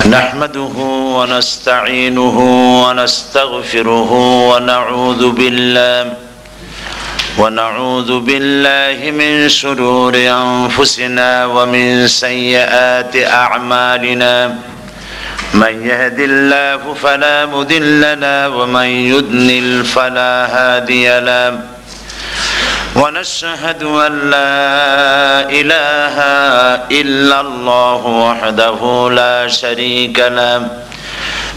نحمده ونستعينه ونستغفره ونعوذ بالله من شرور أنفسنا ومن سيئات أعمالنا من يهد الله فلا مضل له ومن يضلل فلا هادي له ونشهد أن لا إله إلا الله وحده لا شريك له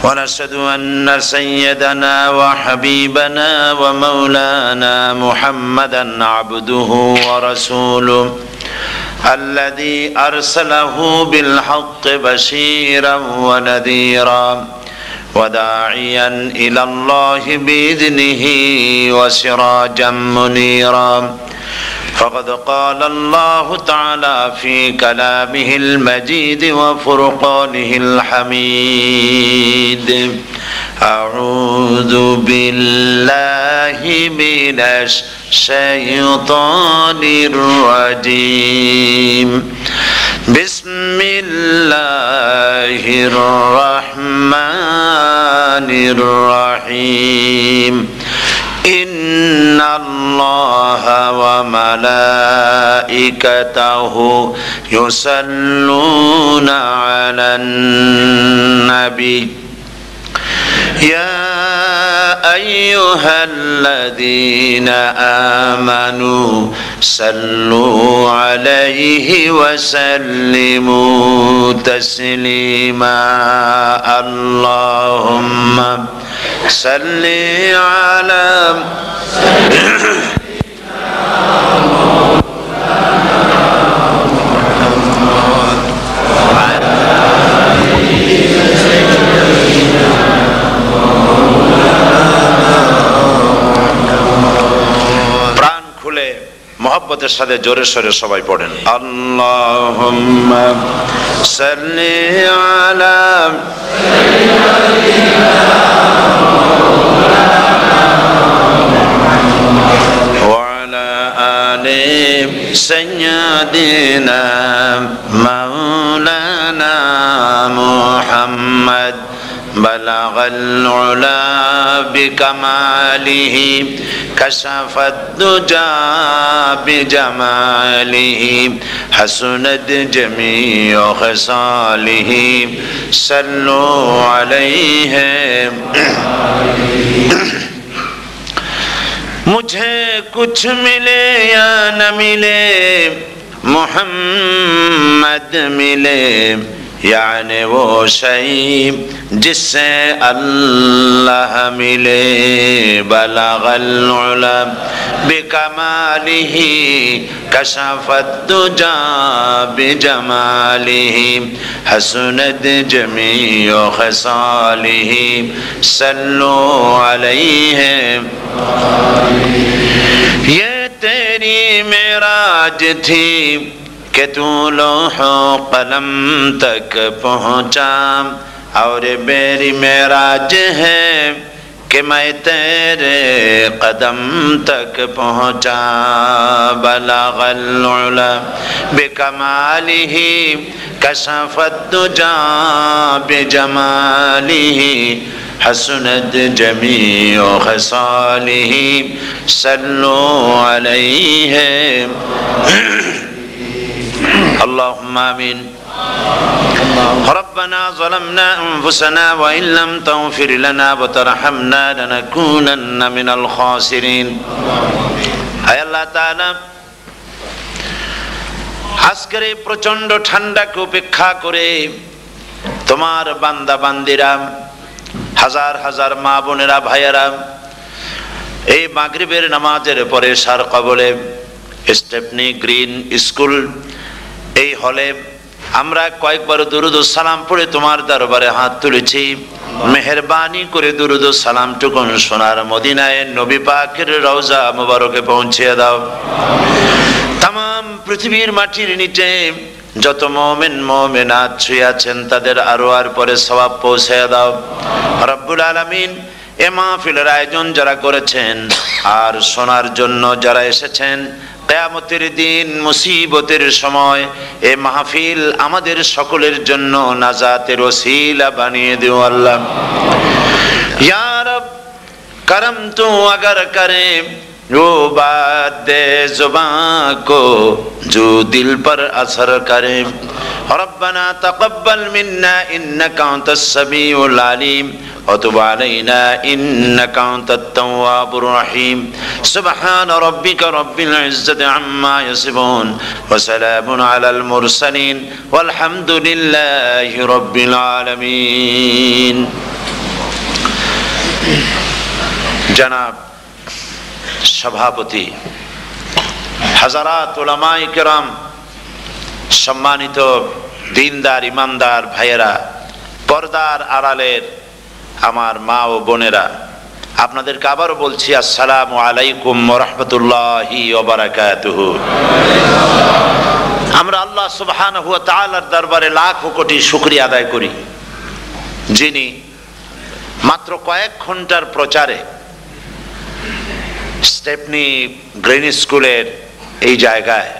ونشهد أن سيدنا وحبيبنا ومولانا محمدا عبده ورسوله الذي أرسله بالحق بشيرا ونذيرا وداعيا إلى الله بإذنه وسراجا منيرا فقد قال الله تعالى في كلامه المجيد وفرقانه الحميد أعوذ بالله من الشيطان الرجيم بسم الله الرحمن الرحيم إن الله وملائكته يصلون على النبي يا أيها الذين آمنوا صلوا عليه وسلموا تسليما اللهم صل على মোহাব্বতের সাথে জোরে সোরে সবাই পড়েন আল্লাহুম্মা সাল্লি আলা ওয়া আলা আলি সাইয়্যিদিনা মাওলানা মুহাম্মদ بلغ العلا بكماله كشف الدجى بجماله حسنت جميع خصاله صلوا عليه मुझे कुछ मिले या न मिले मोहम्मद मिले यानी वो शई जिससे अल्लाह मिले बलगल उला बिकमालिही कशफत दुजा बिजमालिही हसनत जमीउ खसालिही सल्लु अलैहि ये तेरी मेराज थी कि तू लौह कलम तक पहुँचा और मेरी मेराज है कि मैं तेरे कदम तक पहुँचा बलगल उला बिकमालिही कशफत दुजा बिजमालिही हसनत जमीउ खसालिही सल्लु अलैहि اللهم آمين ربنا ظلمنا أنفسنا وإن لم تغفر لنا وترحمنا لنكونن من الخاسرين আয় আল্লাহ তাআলা আজকের এই প্রচন্ড ঠান্ডাকে উপেক্ষা করে তোমার বান্দা বান্দিরা হাজার হাজার মা বোনেরা ভাইয়েরা এই মাগরিবের নামাজের পরে সার কবলে স্টেপনি গ্রিন স্কুল এই হলে আমরা কয়েকবার দুরুদ ও সালাম পড়ে তোমার দরবারে হাত তুলেছি মেহেরবানি করে দুরুদ ও সালামটুকু সোনার মদিনায় নবী পাকের রওজা মুবারকে পৌঁছে দাও तमाम পৃথিবীর মাটির নিচে যত মুমিন মুমিনাত শুয়ে আছেন তাদের আরওয়ার পরে সওয়াব পৌঁছে দাও রব্বুল আলামিন এ মাহফিলের আয়োজন যারা করেছেন আর শোনার জন্য যারা এসেছেন কিয়ামতের দিন মুসিবতের সময় এ মাহফিল আমাদের সকলের জন্য নাজাতের ওসিলা বানিয়ে দিও আল্লাহ। ইয়া রব करम तू अगर करे वो बात दे जुबान को जो दिल पर असर करे। रब्बना तक़ब्बल मिन्ना इन्नका अंतस समीउल अलीम व तुब अलैना इन्नका अंतत तव्वाबुर रहीम। सुब्हान रब्बिका रब्बिल इज्जति अम्मा यसिफून व सलामुन अलल मुरसलीन वल्हम्दुलिल्लाहि रब्बिल आलमीन। जनाब सभापति, हजारात उलामाए किराम, सम्मानित दीनदार ईमानदार भाइয়েরা, पर्दार आড়ালের আমার মা ও বোনেরা, আপনাদেরকে আবারও বলছি আসসালামু আলাইকুম ওয়া রাহমাতুল্লাহি ওয়া বারাকাতুহু। আমরা আল্লাহ সুবহানাহু ওয়া তাআলার দরবারে লাখ কোটি শুকরিয়া আদায় করি, যিনি মাত্র কয়েক ঘন্টার প্রচারে স্টেপনি গ্রিন স্কুলের এই জায়গায়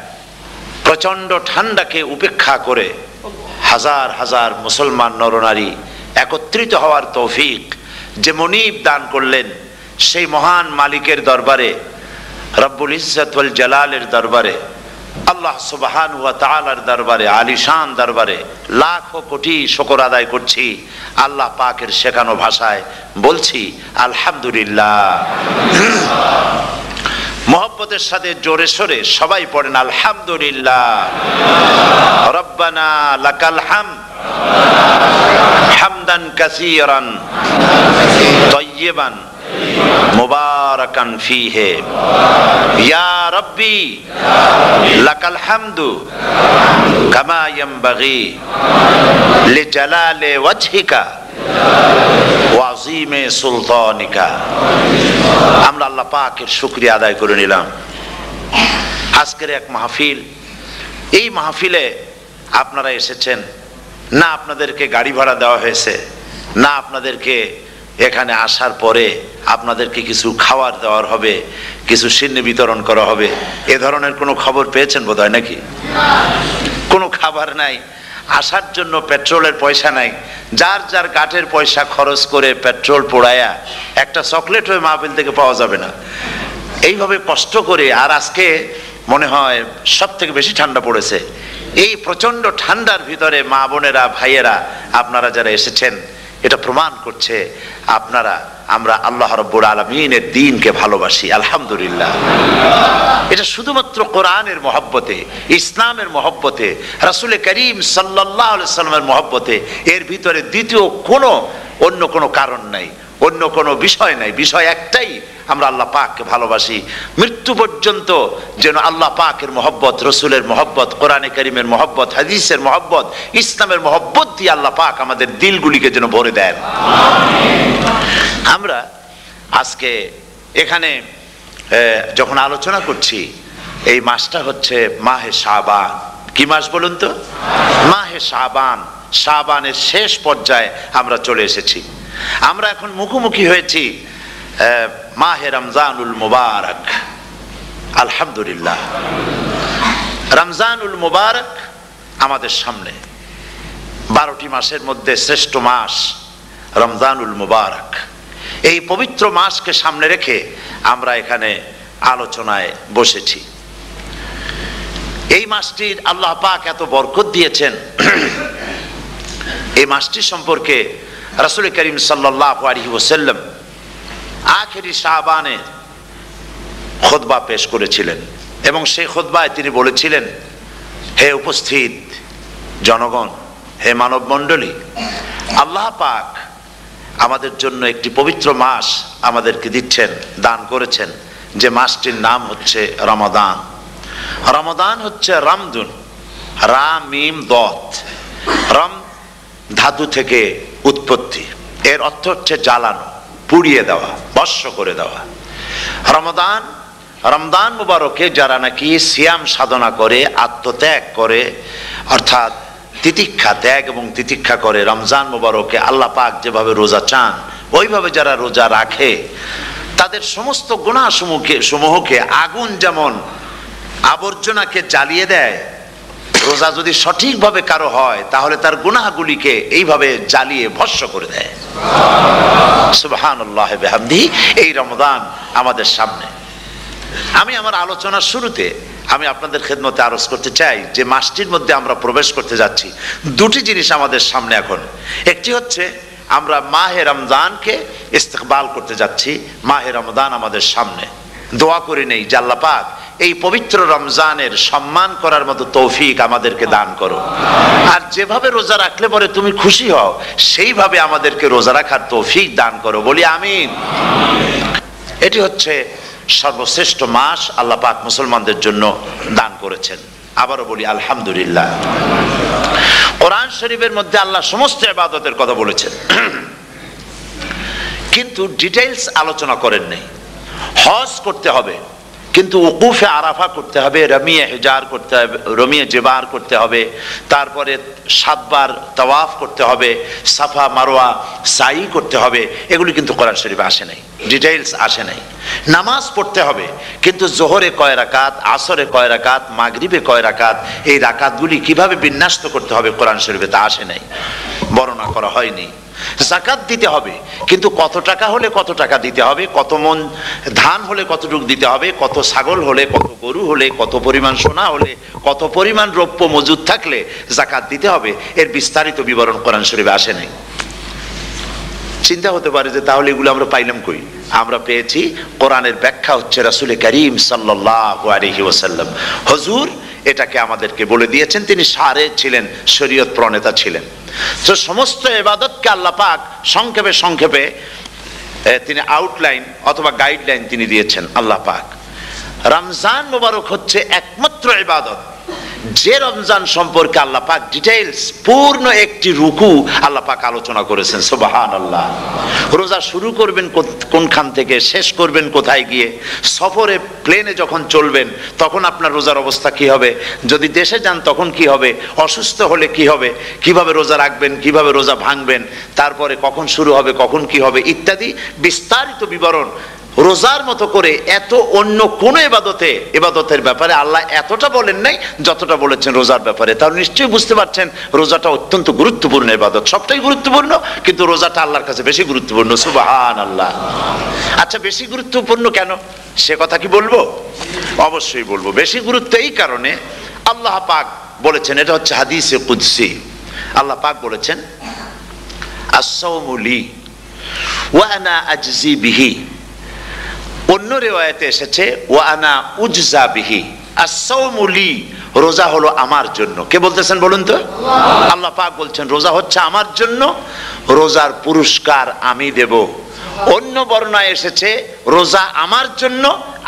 প্রচন্ড ঠান্ডাকে উপেক্ষা করে হাজার হাজার মুসলমান নরনারী একত্রিত হওয়ার তৌফিক যে মনিব দান করলেন, সেই মহান মালিকের দরবারে, রব্বুল ইজ্জত ওয়াল জালালের দরবারে, আল্লাহ সুবহানাহু ওয়া তাআলার দরবারে, আলিশান দরবারে লাখ কোটি শুকর আদায় করছি। আল্লাহ পাকের শেখানো ভাষায় বলছি আলহামদুলিল্লাহ। মোহব্বতের সাথে জোরে সোরে সবাই পড়েন আলহামদুলিল্লাহ। রব্বানা লাকাল হামদ হামদান কাসীরান তাইয়িবান মুবারাকান ফীহি ইয়া রব্বি লাকাল হামদু কামা ইয়ানবাগি লিজালালি ওয়াজহিকা ওয়া আযীমি সুলতানিকা। আমরা আল্লাহ পাকের শুকরিয়া আদায় করে নিলাম। আজকের এক মাহফিল, এই মাহফিলে আপনারা এসেছেন না, আপনাদেরকে গাড়ি ভাড়া দেওয়া হয়েছে না, আপনাদেরকে এখানে আসার পরে আপনাদেরকে কিছু খাবার দেওয়ার হবে, কিছু সিন্নি বিতরণ করা হবে, এ ধরনের কোনো খবর পেয়েছেন বোধহয় নাকি? কোনো খাবার নাই, আসার জন্য পেট্রোলের পয়সা নাই, যার যার গাটের পয়সা খরচ করে পেট্রোল পোড়ায়া একটা চকলেট হয়ে মাহফিল থেকে পাওয়া যাবে না, এইভাবে কষ্ট করে। আর আজকে মনে হয় সব থেকে বেশি ঠান্ডা পড়েছে। এই প্রচন্ড ঠান্ডার ভিতরে মা বোনেরা, ভাইয়েরা, আপনারা যারা এসেছেন, এটা প্রমাণ করছে আমরা আল্লাহ রাব্বুল আলামিনের দ্বীনকে ভালোবাসি। আলহামদুলিল্লাহ। এটা শুধুমাত্র কোরআনের মহব্বতে, ইসলামের মহব্বতে, রাসূল করিম সাল্লাল্লাহু আলাইহি ওয়াসাল্লামের মহব্বতে, এর ভিতরে দ্বিতীয় অন্য কোনো কারণ নাই, অন্য কোনো বিষয় নাই। বিষয় একটাই, আমরা আল্লাহ পাককে ভালোবাসি। মৃত্যু পর্যন্ত যেন আল্লাহ পাকের মহব্বত, রসুলের মহব্বত, কোরআনে কারীমের মহব্বত, হাদিসের মহব্বত, ইসলামের মহব্বত দিয়ে আল্লাহ পাক আমাদের দিলগুলিকে যেন ভরে দেন। আমরা আজকে এখানে যখন আলোচনা করছি, এই মাসটা হচ্ছে মাহে শাবান। কি মাস বলুন তো? মাহে শাবান। শাবানের শেষ পর্যায়ে আমরা চলে এসেছি। আমরা এখন মুখোমুখি হয়েছি মাহে রমজানুল মুবারক। আলহামদুলিল্লাহ, রমজানুল মুবারক আমাদের সামনে। 12টি মাসের মধ্যে শ্রেষ্ঠ মাস রমজানুল মুবারক। এই পবিত্র মাসকে সামনে রেখে আমরা এখানে আলোচনায় বসেছি। এই মাসটির আল্লাহ পাক এত বরকত দিয়েছেন। এই মাসটি সম্পর্কে রাসূল করিম সাল্লাল্লাহু আলাইহি ওয়াসাল্লাম আখেরি শাবানে খুতবা পেশ করেছিলেন, এবং সেই খুতবায় তিনি বলেছিলেন, হে উপস্থিত জনগণ, হে মানব মণ্ডলী, আল্লাহ পাক আমাদের জন্য একটি পবিত্র মাস আমাদেরকে দিচ্ছেন, দান করেছেন, যে মাসটির নাম হচ্ছে রমাদান। রমাদান হচ্ছে রামদুন, রা মিম দত। রম ধাতু থেকে উৎপত্তি, এর অর্থ হচ্ছে জ্বালানো, পুড়িয়ে দেওয়া, ভস্ম করে দেওয়া। রমাদান, রমজান মুবারকে যারা নাকি সিয়াম সাধনা করে, আত্মত্যাগ করে, অর্থাৎ তিতিক্ষা, ত্যাগ এবং তিতিক্ষা করে, রমজান মুবারকে আল্লাহ পাক যেভাবে রোজা চান ওইভাবে যারা রোজা রাখে, তাদের সমস্ত গুনাহ সমূহকে আগুন যেমন আবর্জনাকে জ্বালিয়ে দেয়, রোজা যদি সঠিকভাবে কারো হয় তাহলে তার গুনাহগুলিকে এইভাবে জ্বালিয়ে ভস্ম করে দেয়। সুবহানাল্লাহ বিহামদিহি। এই রমজান আমাদের সামনে। আমি আমার আলোচনার শুরুতে আমি আপনাদের খেদমতে আরজ করতে চাই যে মাসটির মধ্যে আমরা প্রবেশ করতে যাচ্ছি, দুটি জিনিস আমাদের সামনে এখন। একটি হচ্ছে আমরা মাহে রমজানকে ইস্তেকবাল করতে যাচ্ছি, মাহে রমজান আমাদের সামনে। দোয়া করে নেই যে আল্লাহ পাক এই পবিত্র রমজানের সম্মান করার মতো তৌফিক আমাদেরকে দান করো, আর যেভাবে রোজা রাখলে পরে তুমি খুশি হও সেইভাবে আমাদেরকে রোজা রাখার তৌফিক দান করো, বলি আমিন। এটি হচ্ছে সর্বশ্রেষ্ঠ মাস আল্লাহ পাক মুসলমানদের জন্য দান করেছেন। আবারও বলি আলহামদুলিল্লাহ। কোরআন শরীফের মধ্যে আল্লাহ সমস্ত ইবাদতের কথা বলেছেন, কিন্তু ডিটেইলস আলোচনা করেন নাই। হজ করতে হবে, কিন্তু উকুফে আরাফা করতে হবে, রমিয়ে হেজার করতে হবে, রমিয়ে জেবার করতে হবে, তারপরে 7 বার তাওয়াফ করতে হবে, সাফা মারোয়া সাই করতে হবে। এগুলি কিন্তু কোরআন শরীফে আসে নাই, ডিটেইলস আসে নাই। নামাজ পড়তে হবে, কিন্তু জোহরে কয় রাকাত, আসরে কয় রাকাত, মাগরিবে কয় রাকাত, এই রাকাতগুলি কিভাবে বিন্যস্ত করতে হবে কোরআন শরীফে তা আসে নাই, বর্ণনা করা হয়নি। যাকাত দিতে হবে, কিন্তু কত টাকা হলে কত টাকা দিতে হবে, কত মন ধান হলে কতটুকু দিতে হবে, কত ছাগল হলে, কত গরু হলে, কত পরিমাণ সোনা হলে, কত পরিমাণ রৌপ্য মজুদ থাকলে যাকাত দিতে হবে, এর বিস্তারিত বিবরণ কোরআন শরীফে আসে নাই। চিন্তা হতে পারে যে তাহলে এগুলো আমরা পাইলাম কই? আমরা পেয়েছি কোরআনের ব্যাখ্যা হচ্ছে রাসূল করিম সাল্লাল্লাহু আলাইহি ওয়াসাল্লাম। হুজুর এটাকে আমাদেরকে বলে দিয়েছেন, তিনি সারে ছিলেন, শরীয়ত প্রণেতা ছিলেন। তো সমস্ত ইবাদতকে আল্লাহ পাক সংক্ষেপে সংক্ষেপে তিনি আউটলাইন অথবা গাইডলাইন তিনি দিয়েছেন আল্লাহ পাক। রমজান মোবারক হচ্ছে একমাত্র ইবাদত যে রমজান সম্পর্কে আল্লাহ পাক ডিটেইলস পূর্ণ একটি রুকু আল্লাহ পাক আলোচনা করেছেন। সুবহানাল্লাহ। রোজা শুরু করবেন কোনখান থেকে, শেষ করবেন কোথায় গিয়ে, সফরে প্লেনে যখন চলবেন তখন আপনার রোজার অবস্থা কি হবে, যদি দেশে যান তখন কি হবে, অসুস্থ হলে কি হবে, কিভাবে রোজা রাখবেন, কিভাবে রোজা ভাঙবেন, তারপরে কখন শুরু হবে, কখন কি হবে ইত্যাদি বিস্তারিত বিবরণ। রোজার মতো করে এত অন্য কোন ইবাদতের ব্যাপারে আল্লাহ এতটা বলেন নাই যতটা বলেছেন রোজার ব্যাপারে। তাহলে নিশ্চয়ই বুঝতে পারছেন রোজাটা অত্যন্ত গুরুত্বপূর্ণ ইবাদত। সবটাই গুরুত্বপূর্ণ, কিন্তু রোজাটা আল্লাহর কাছে বেশি গুরুত্বপূর্ণ। সুবহানাল্লাহ। আচ্ছা, বেশি গুরুত্বপূর্ণ কেন সে কথা কি বলবো? অবশ্যই বলবো। বেশি গুরুত্ব এই কারণে, আল্লাহ পাক বলেছেন, এটা হচ্ছে হাদিসে কুদসি। আল্লাহ পাক বলেছেন, আস-সাওমু লি ওয়া আনা আজজি বিহি। অন্য রিওয়ায়াতে এসেছে ওয়া আনা উজজা বিহি। আস-সাওমু লি, রোজা হলো আমার জন্য। কে বলতেছেন বলুন তো? আল্লাহ পাক বলছেন রোজা হচ্ছে আমার জন্য, রোজার পুরস্কার আমি দেব। অন্য বর্ণনায় এসেছে রোজা আমার জন্য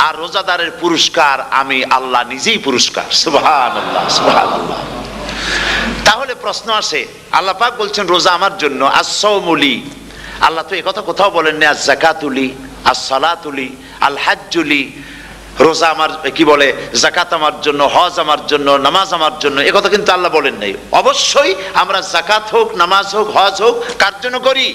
আর রোজাদারের পুরস্কার আমি আল্লাহ নিজেই পুরস্কার। সুবহানাল্লাহ, সুবহানাল্লাহ। তাহলে প্রশ্ন আসে, আল্লাহ পাক বলছেন রোজা আমার জন্য, আস-সাওমু লি। আল্লাহ তো একথা কোথাও বলেন না আজ-যাকাতু লি, আস-সালাতু লি, আল-হাজ্জু লি। রোজা আমার কি বলে, যাকাত আমার জন্য, হজ আমার জন্য, নামাজ আমার জন্য, একথা কিন্তু আল্লাহ বলেন নাই। অবশ্যই আমরা যাকাত হোক, নামাজ হোক, হজ হোক কার জন্য করি?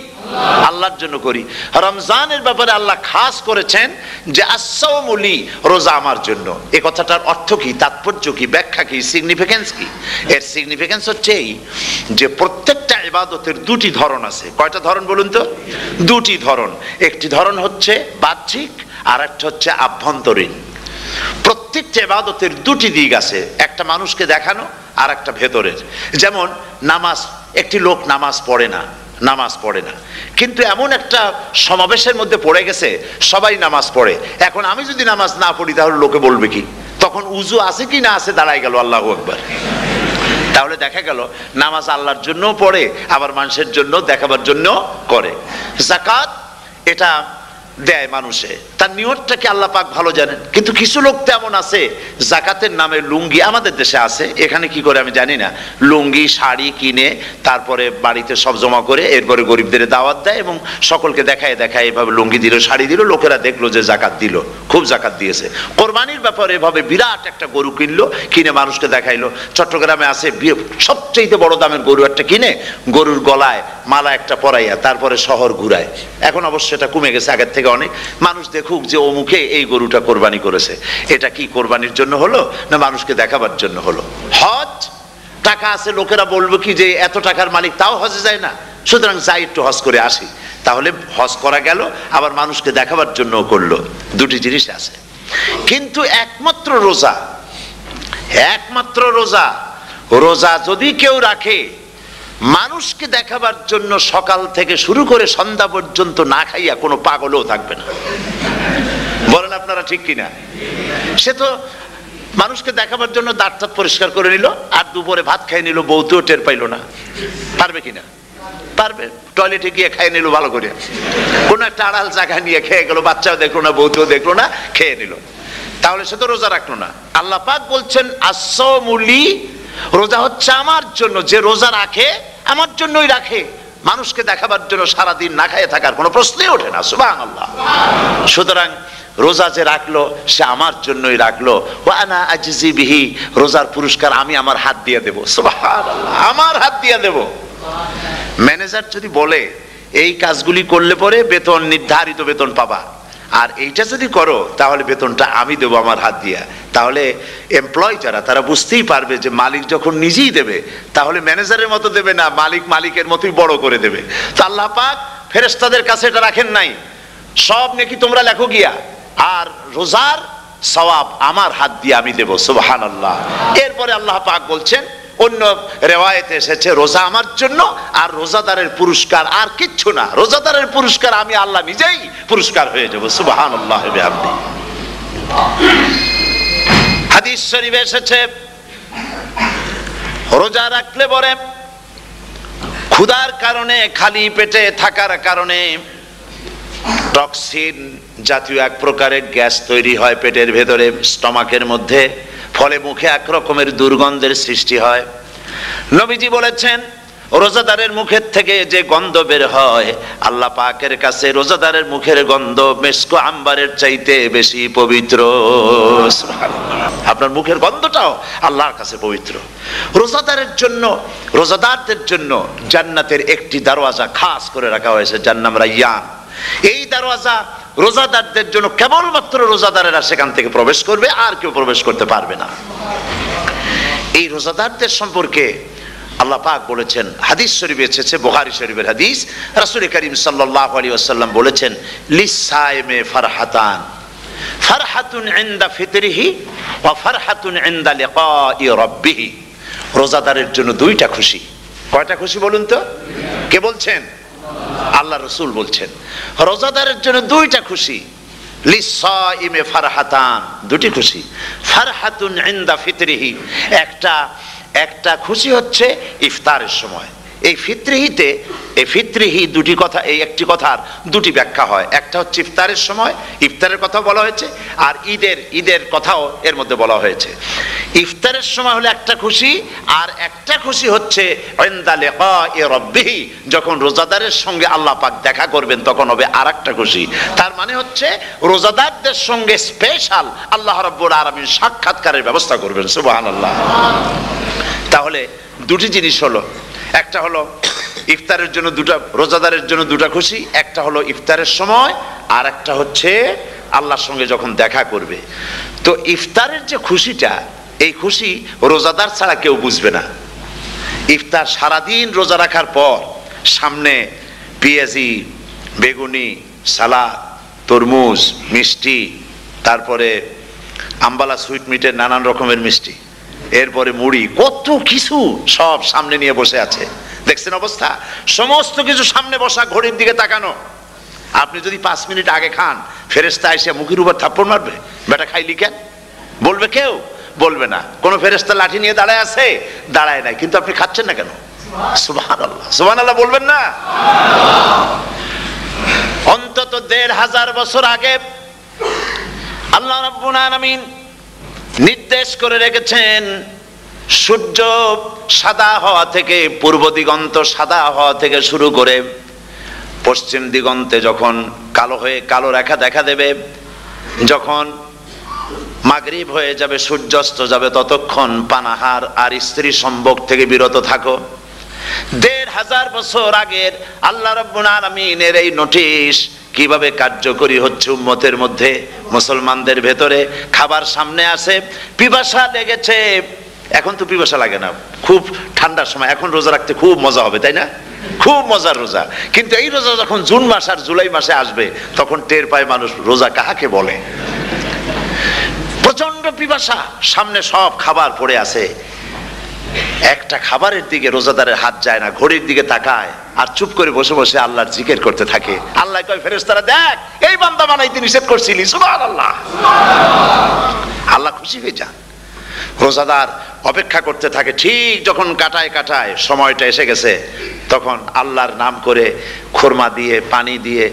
আল্লাহর জন্য করি। রমজানের ব্যাপারে আল্লাহ খাস করেছেন যে আস-সাওমু লি, রোজা আমার জন্য। এই কথাটার অর্থ কি, তাৎপর্য কি, ব্যাখ্যা কি, সিগনিফিকেন্স কি? এর সিগনিফিকেন্স হচ্ছে এই যে প্রত্যেকটা ইবাদতের দুটি ধরন আছে। কয়টা ধরন বলুন তো? দুটি ধরন। একটি ধরন হচ্ছে বাহ্যিক আর একটা হচ্ছে আভ্যন্তরীণ। প্রত্যেকটা ইবাদতের দুটি দিক আছে, একটা মানুষকে দেখানো আর একটা ভেতরের। যেমন নামাজ, একটি লোক নামাজ পড়ে না, কিন্তু এমন একটা সমাবেশের মধ্যে পড়ে গেছে সবাই নামাজ পড়ে। এখন আমি যদি নামাজ না পড়ি তাহলে লোকে বলবে কি? তখন উজু আছে কি না আছে দাঁড়াই গেল, আল্লাহু আকবার। তাহলে দেখা গেল নামাজ আল্লাহর জন্য পড়ে, আবার মানুষের জন্য দেখাবার জন্য করে। যাকাত এটা দেয় মানুষে, তার নিয়তটাকে আল্লাহ পাক ভালো জানেন। কিন্তু কিছু লোক তেমন আছে যাকাতের নামে লুঙ্গি, আমাদের দেশে আছে, এখানে কি করে আমি জানি না, লুঙ্গি শাড়ি কিনে তারপরে বাড়িতে সব জমা করে এরপরে গরিবদের দাওয়াত দেয় এবং সকলকে দেখায় এভাবে লুঙ্গি দিল, শাড়ি দিল, লোকেরা দেখলো যে যাকাত দিল, খুব যাকাত দিয়েছে। কোরবানির ব্যাপারে এভাবে বিরাট একটা গরু কিনলো, কিনে মানুষকে দেখাইলো। চট্টগ্রামে আছে সবচেয়ে বড় দামের গরু একটা কিনে গরুর গলায় মালা একটা পরাইয়া তারপরে শহর ঘুরায়। এখন অবশ্য এটা কমে গেছে, আগের থেকে থেকে অনেক মানুষ দেখুক যে অমুকে এই গরুটা কোরবানি করেছে। এটা কি কোরবানির জন্য হলো না মানুষকে দেখাবার জন্য হলো? হজ, টাকা আছে, লোকেরা বলবো কি যে এত টাকার মালিক তাও হজে যায় না, সুতরাং যাই একটু হজ করে আসি। তাহলে হজ করা গেল, আবার মানুষকে দেখাবার জন্য করলো। দুটি জিনিস আছে। কিন্তু একমাত্র রোজা যদি কেউ রাখে মানুষকে দেখাবার জন্য, সকাল থেকে শুরু করে সন্ধ্যা পর্যন্ত না খাইয়া কোনো পাগলও থাকবে না। বলেন আপনারা ঠিক কিনা? সে তো মানুষকে দেখাবার জন্য দাঁত টাত পরিষ্কার করে নিল, আর দুপুরে ভাত খাই নিল, বউতেও টের পাইল না। পারবে কিনা? পারবে। টয়লেটে গিয়ে খাই নিল ভালো করে, কোনো একটা আড়াল জায়গা নিয়ে খেয়ে গেল, বাচ্চাও দেখলো না, বউতেও দেখলো না, খেয়ে নিল। তাহলে সে তো রোজা রাখলো না। আল্লাহ পাক বলছেন আসসামুলি, রোজা হচ্ছে আমার জন্য। যে রোজা রাখে আমার জন্যই রাখে, মানুষকে দেখাবার জন্য সারাদিন না খাইয়ে থাকার কোনো প্রশ্নই ওঠে না। সুবহানাল্লাহ। সুতরাং রোজা যে রাখলো সে আমার জন্যই রাখলো। ওয়া আনা আজজি বিহি, রোজার পুরস্কার আমি আমার হাত দিয়ে দেব। সুবহানাল্লাহ, আমার হাত দিয়ে দেব। ম্যানেজার যদি বলে এই কাজগুলি করলে পরে বেতন, নির্ধারিত বেতন পাবা, আর এইটা যদি করো তাহলে বেতনটা আমি দেবো আমার হাত দিয়া, তাহলে এমপ্লয় যারা তারা বুঝতেই পারবে যে মালিক যখন নিজেই দেবে তাহলে ম্যানেজারের মতো দেবে না, মালিক মালিকের মতোই বড় করে দেবে। তো আল্লাহ পাক ফেরেশতাদের কাছে এটা রাখেন নাই, সব নেকি তোমরা লেখো গিয়া, আর রোজার সওয়াব আমার হাত দিয়ে আমি দেব। সুবহানাল্লাহ। এরপরে আল্লাহ পাক বলছেন, অন্য রেওয়ায়েতে এসেছে রোজা আমার জন্য, আর রোজাদারের পুরস্কার আর কিচ্ছু না, রোজাদারের পুরস্কার আমি আল্লাহ নিজেই পুরস্কার হয়ে যাব। সুবহানাল্লাহ। হাদিস শরীফে এসেছে রোজা রাখলে পরে ক্ষুধার কারণে, খালি পেটে থাকার কারণে টক্সিন জাতীয় এক প্রকারের গ্যাস তৈরি হয় পেটের ভেতরে, স্টমাকের মধ্যে, ফলে মুখে এক রকমের দুর্গন্ধের সৃষ্টি হয়। নবীজি বলেছেন রোজাদারের মুখের থেকে যে গন্ধ বের হয় আল্লাহ পাকের কাছে রোজাদারের মুখের গন্ধ মেসকো আম্বারের চাইতে বেশি পবিত্র। আপনার মুখের গন্ধটাও আল্লাহর কাছে পবিত্র। রোজাদারদের জন্য জান্নাতের একটি দরওয়াজা খাস করে রাখা হয়েছে, যার নাম রায়্যান। এই দরওয়াজা রোজাদারদের জন্য, কেবলমাত্র রোজাদারেরা সেখান থেকে প্রবেশ করবে, আর কেউ প্রবেশ করতে পারবে না। এই রোজাদারদের সম্পর্কে আল্লাহ পাক বলেছেন, হাদিস শরীফে এসেছে, বুখারী শরীফের হাদিস, রাসূল করিম সাল্লাল্লাহু আলাইহি ওয়াসাল্লাম বলেছেন লিসাইমে ফারহাতান, ফারহাতুন ইনদা ফিতরিহি ওয়া ফারহাতুন ইনদা লিকাই রাব্বিহি। রোজাদারের জন্য দুইটা খুশি। কয়টা খুশি বলুন তো? কে বলছেন? আল্লাহ রাসূল বলছেন রোজাদারের জন্য দুইটা খুশি। লিসাইমে ফারহাতান, দুটি খুশি। ফারহাতুন ইনদা ফিতরিহি, একটা খুশি হচ্ছে ইফতারের সময়। এই ফিতরিহি দুটি কথা, এই একটি কথার দুটি ব্যাখ্যা হয়। একটা হচ্ছে ইফতারের সময়, ইফতারের কথা বলা হয়েছে, আর ঈদের কথাও এর মধ্যে বলা হয়েছে। ইফতারের সময় হলে একটা খুশি, আর একটা খুশি হচ্ছে ইনদা লিকাই রাব্বিহি, যখন রোজাদারের সঙ্গে আল্লাহ পাক দেখা করবেন তখন হবে আরেকটা খুশি। তার মানে হচ্ছে রোজাদারদের সঙ্গে স্পেশাল আল্লাহ রাব্বুল আলামিন সাক্ষাৎকারের ব্যবস্থা করবেন। সুবহানাল্লাহ। তাহলে দুটি জিনিস হলো, একটা হলো ইফতারের জন্য রোজাদারের জন্য দুটা খুশি, একটা হলো ইফতারের সময়, আর একটা হচ্ছে আল্লাহর সঙ্গে যখন দেখা করবে। তো ইফতারের যে খুশিটা, এই খুশি রোজাদার ছাড়া কেউ বুঝবে না। ইফতার সারাদিন রোজা রাখার পর সামনে পেঁয়াজি, বেগুনি, সালাদ, তরমুজ, মিষ্টি, তারপরে আম্বালা সুইট মিটের নানান রকমের মিষ্টি, এরপরে মুড়ি, কত কিছু সব সামনে নিয়ে বসে আছে। দেখছেন অবস্থা? সমস্ত কিছু সামনে বসা, ঘড়ির দিকে তাকানো। আপনি যদি 5 মিনিট আগে খান, ফেরেশতা এসে মুখের উপর থাপ্পড় মারবে, বেটা খাইলি কেন? বলবে কেউ? বলবে না। কোন ফেরেশতা লাঠি নিয়ে দাঁড়ায় আছে? দাঁড়ায় নাই, কিন্তু আপনি খাচ্ছেন না কেন? সুবহানাল্লাহ, সুবহানাল্লাহ বলবেন না? অন্তত 1500 বছর আগে আল্লাহ রাব্বুল আলামিন নির্দেশ করে রেখেছেন, সূর্য সাদা হওয়া থেকে, পূর্ব দিগন্ত সাদা হওয়া থেকে শুরু করে পশ্চিম দিগন্তে যখন কালো রেখা দেখা দেবে, যখন মাগরিব হয়ে যাবে, সূর্যাস্ত যাবে, ততক্ষণ পানাহার আর স্ত্রী সম্ভোগ থেকে বিরত থাকো। ১৫০০ বছর আগের আল্লাহ রাব্বুল আলামিনের এই নোটিশ কিভাবে কার্যকরী হচ্ছে উম্মতের মধ্যে, মুসলমানদের ভেতরে। খাবার সামনে আছে, পিপাসা লেগেছে। এখন তো পিপাসা লাগে না, খুব ঠান্ডার সময়, এখন রোজা রাখতে খুব মজা হবে, তাই না? খুব মজার রোজা। কিন্তু এই রোজা যখন জুন মাস আর জুলাই মাসে আসবে, তখন টের পায় মানুষ রোজা কাহাকে বলে। প্রচন্ড পিপাসা, সামনে সব খাবার পড়ে আছে, একটা খাবারের দিকে রোজাদারের হাত যায় না, ঘড়ির দিকে তাকায় আর চুপ করে বসে বসে আল্লাহর জিকির করতে থাকে। আল্লাহ কয়, ফেরেশতারা দেখ, এই বান্দা বানাইতে নিষেধ করছিলি, সুবহানাল্লাহ। আল্লাহ খুশি হয়ে যান। রোজাদার অপেক্ষা করতে থাকে। ঠিক যখন কাটায় কাটায় সময়টা এসে গেছে, তখন আল্লাহর নাম করে খুরমা দিয়ে পানি দিয়ে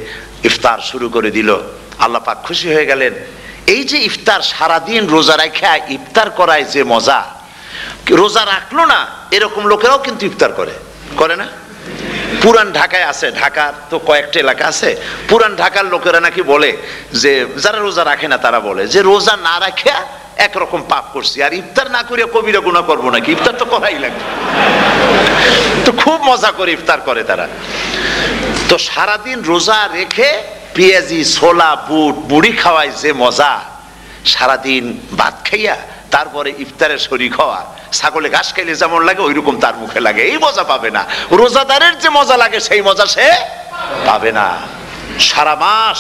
ইফতার শুরু করে দিল। আল্লাহ পাক খুশি হয়ে গেলেন। এই যে ইফতার, সারাদিন রোজা রাখা ইফতার করায় যে মজা, রোজা রাখলো না এরকম লোকেরাও কিন্তু ইফতার করে, করে না? পুরান ঢাকায় আছে, ঢাকার তো কয়েকটা এলাকা আছে, পুরান ঢাকার লোকেরা নাকি বলে যে, যারা রোজা রাখে না তারা বলে যে রোজা না রাখে একরকম পাপ করছি, আর ইফতার না করে কবিরা গুনাহ করবো নাকি, ইফতার তো করাই লাগবে। তো খুব মজা করে ইফতার করে তারা। তো সারাদিন রোজা রেখে পেঁয়াজি, ছোলা, বুট, মুড়ি খাওয়ায় যে মজা, সারাদিন ভাত খাইয়া তারপরে ইফতারের শরীক হওয়া, ছাগলে ঘাস খাইলে যেমন লাগে ওইরকম তার মুখে লাগে, এই মজা পাবে না। রোজাদারের যে মজা লাগে সেই মজা সে পাবে না। সারা মাস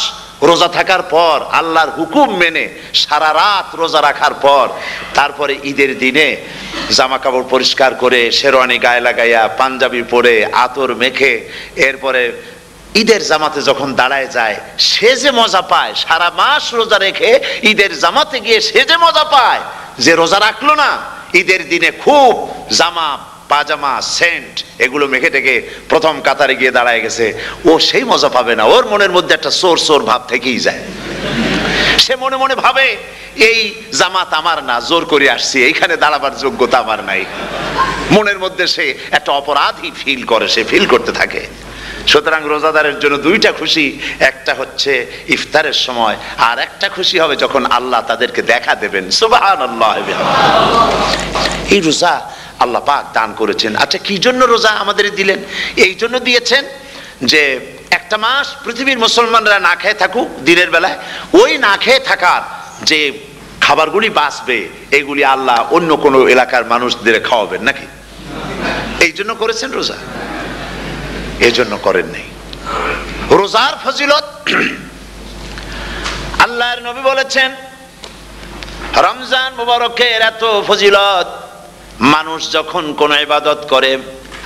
রোজা থাকার পর, আল্লাহর হুকুম মেনে সারা রাত রোজা রাখার পর, তারপরে ঈদের দিনে জামা কাপড় পরিষ্কার করে, শেরওয়ানি গায়ে লাগাইয়া, পাঞ্জাবি পরে, আতর মেখে, এরপরে ঈদের জামাতে যখন দাঁড়ায় যায়, সে যে মজা পায়, সারা মাস রোজা রেখে ঈদের জামাতে গিয়ে সে যে মজা পায়, যে রোজা রাখলো না, ঈদের দিনে খুব জামা, পাজামা, সেন্ট এগুলো মেখে টেকে প্রথম কাতারে গিয়ে দাঁড়ায় গেছে, ও সেই মজা পাবে না। ওর মনের মধ্যে একটা চোর চোর ভাব থেকেই যায়। সে মনে মনে ভাবে, এই জামাত আমার না, জোর করে আসছি, এইখানে দাঁড়াবার যোগ্যতা আমার নাই। মনের মধ্যে সে একটা অপরাধী ফিল করে, সে ফিল করতে থাকে। সুতরাং রোজাদারের জন্য দুইটা খুশি, একটা হচ্ছে ইফতারের সময়, আর একটা খুশি হবে যখন আল্লাহ তাদেরকে দেখা দেবেন। সুবহানাল্লাহ। এই রোজা আল্লাহ পাক দান করেছেন। আচ্ছা, কি জন্য রোজা আমাদের দিলেন? এই জন্য দিয়েছেন যে একটা মাস পৃথিবীর মুসলমানরা না খেয়ে থাকুক দিনের বেলায়, ওই না খেয়ে থাকার যে খাবারগুলি বাঁচবে, এগুলি আল্লাহ অন্য কোনো এলাকার মানুষদের খাওয়াবেন নাকি? এই জন্য করেছেন রোজা, এই জন্য করেন নাই। রোজার ফজিলত আল্লাহর নবী বলেছেন, রমজান মুবারকের এত ফজিলত, মানুষ যখন কোন ইবাদত করে,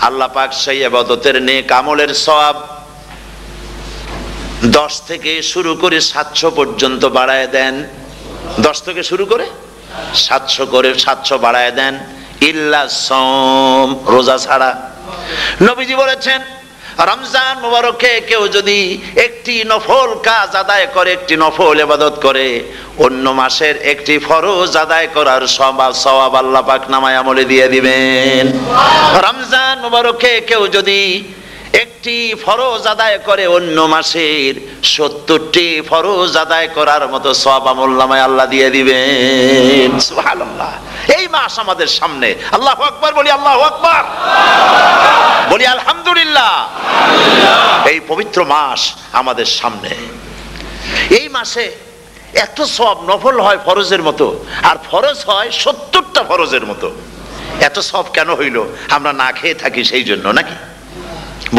আল্লাহ পাক সেই ইবাদতের নেক আমলের সওয়াব 10 থেকে শুরু করে 700 পর্যন্ত বাড়ায় দেন। 10 থেকে শুরু করে 700 বাড়ায় দেন, ইল্লা সাওম, রোজা ছাড়া। নবীজি বলেছেন, রমজান মুবারকে কেউ যদি একটি নফল কাজ আদায় করে, একটি নফল ইবাদত করে, অন্য মাসের একটি ফরজ আদায় করার সওয়াব আল্লাহ পাক নামায় আমলে দিয়ে দিবেন। রমজান মুবারকে কেউ যদি একটি ফরজ আদায় করে, অন্য মাসের 70টি ফরজ আদায় করার মতো সওয়াব আমলনামায় আল্লাহ দিয়ে দিবেন। সুবহানাল্লাহ। এই মাস আমাদের সামনে, আল্লাহু আকবার বলি, আল্লাহু আকবার বলি, আলহামদুলিল্লাহ। এই পবিত্র মাস আমাদের সামনে। এই মাসে এত সওয়াব, নফল হয় ফরজের মতো, আর ফরজ হয় 70টা ফরজের মতো। এত সওয়াব কেন হইল? আমরা না খেয়ে থাকি সেই জন্য নাকি?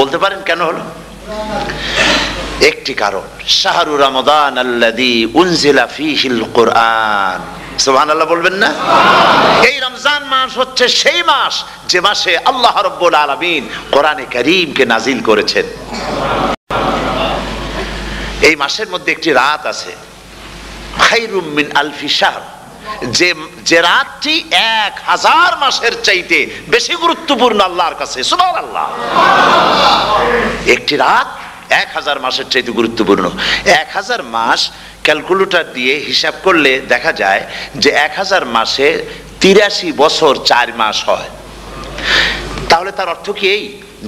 বলতে পারেন কেন হলো? একটি কারণ, শাহরু রমাদান আল্লাযী উনজিলা ফীহিল কুরআন। সুবহানাল্লাহ বলবেন না? এই রমজান মাস হচ্ছে সেই মাস যে মাসে আল্লাহ রাব্বুল আলামিন কোরআনে কারীমকে নাজিল করেছেন। এই মাসের মধ্যে একটি রাত আছে, খায়রুম মিন আলফি শাহর, যে রাতটি 1000 মাসের চাইতে বেশি গুরুত্বপূর্ণ আল্লাহর কাছে। সুবহানাল্লাহ। একটি রাত 1000 মাসের চাইতে গুরুত্বপূর্ণ। 1000 মাস ক্যালকুলেটর দিয়ে হিসাব করলে দেখা যায় যে 1000 মাসে 83 বছর 4 মাস হয়। তাহলে তার অর্থ কি এই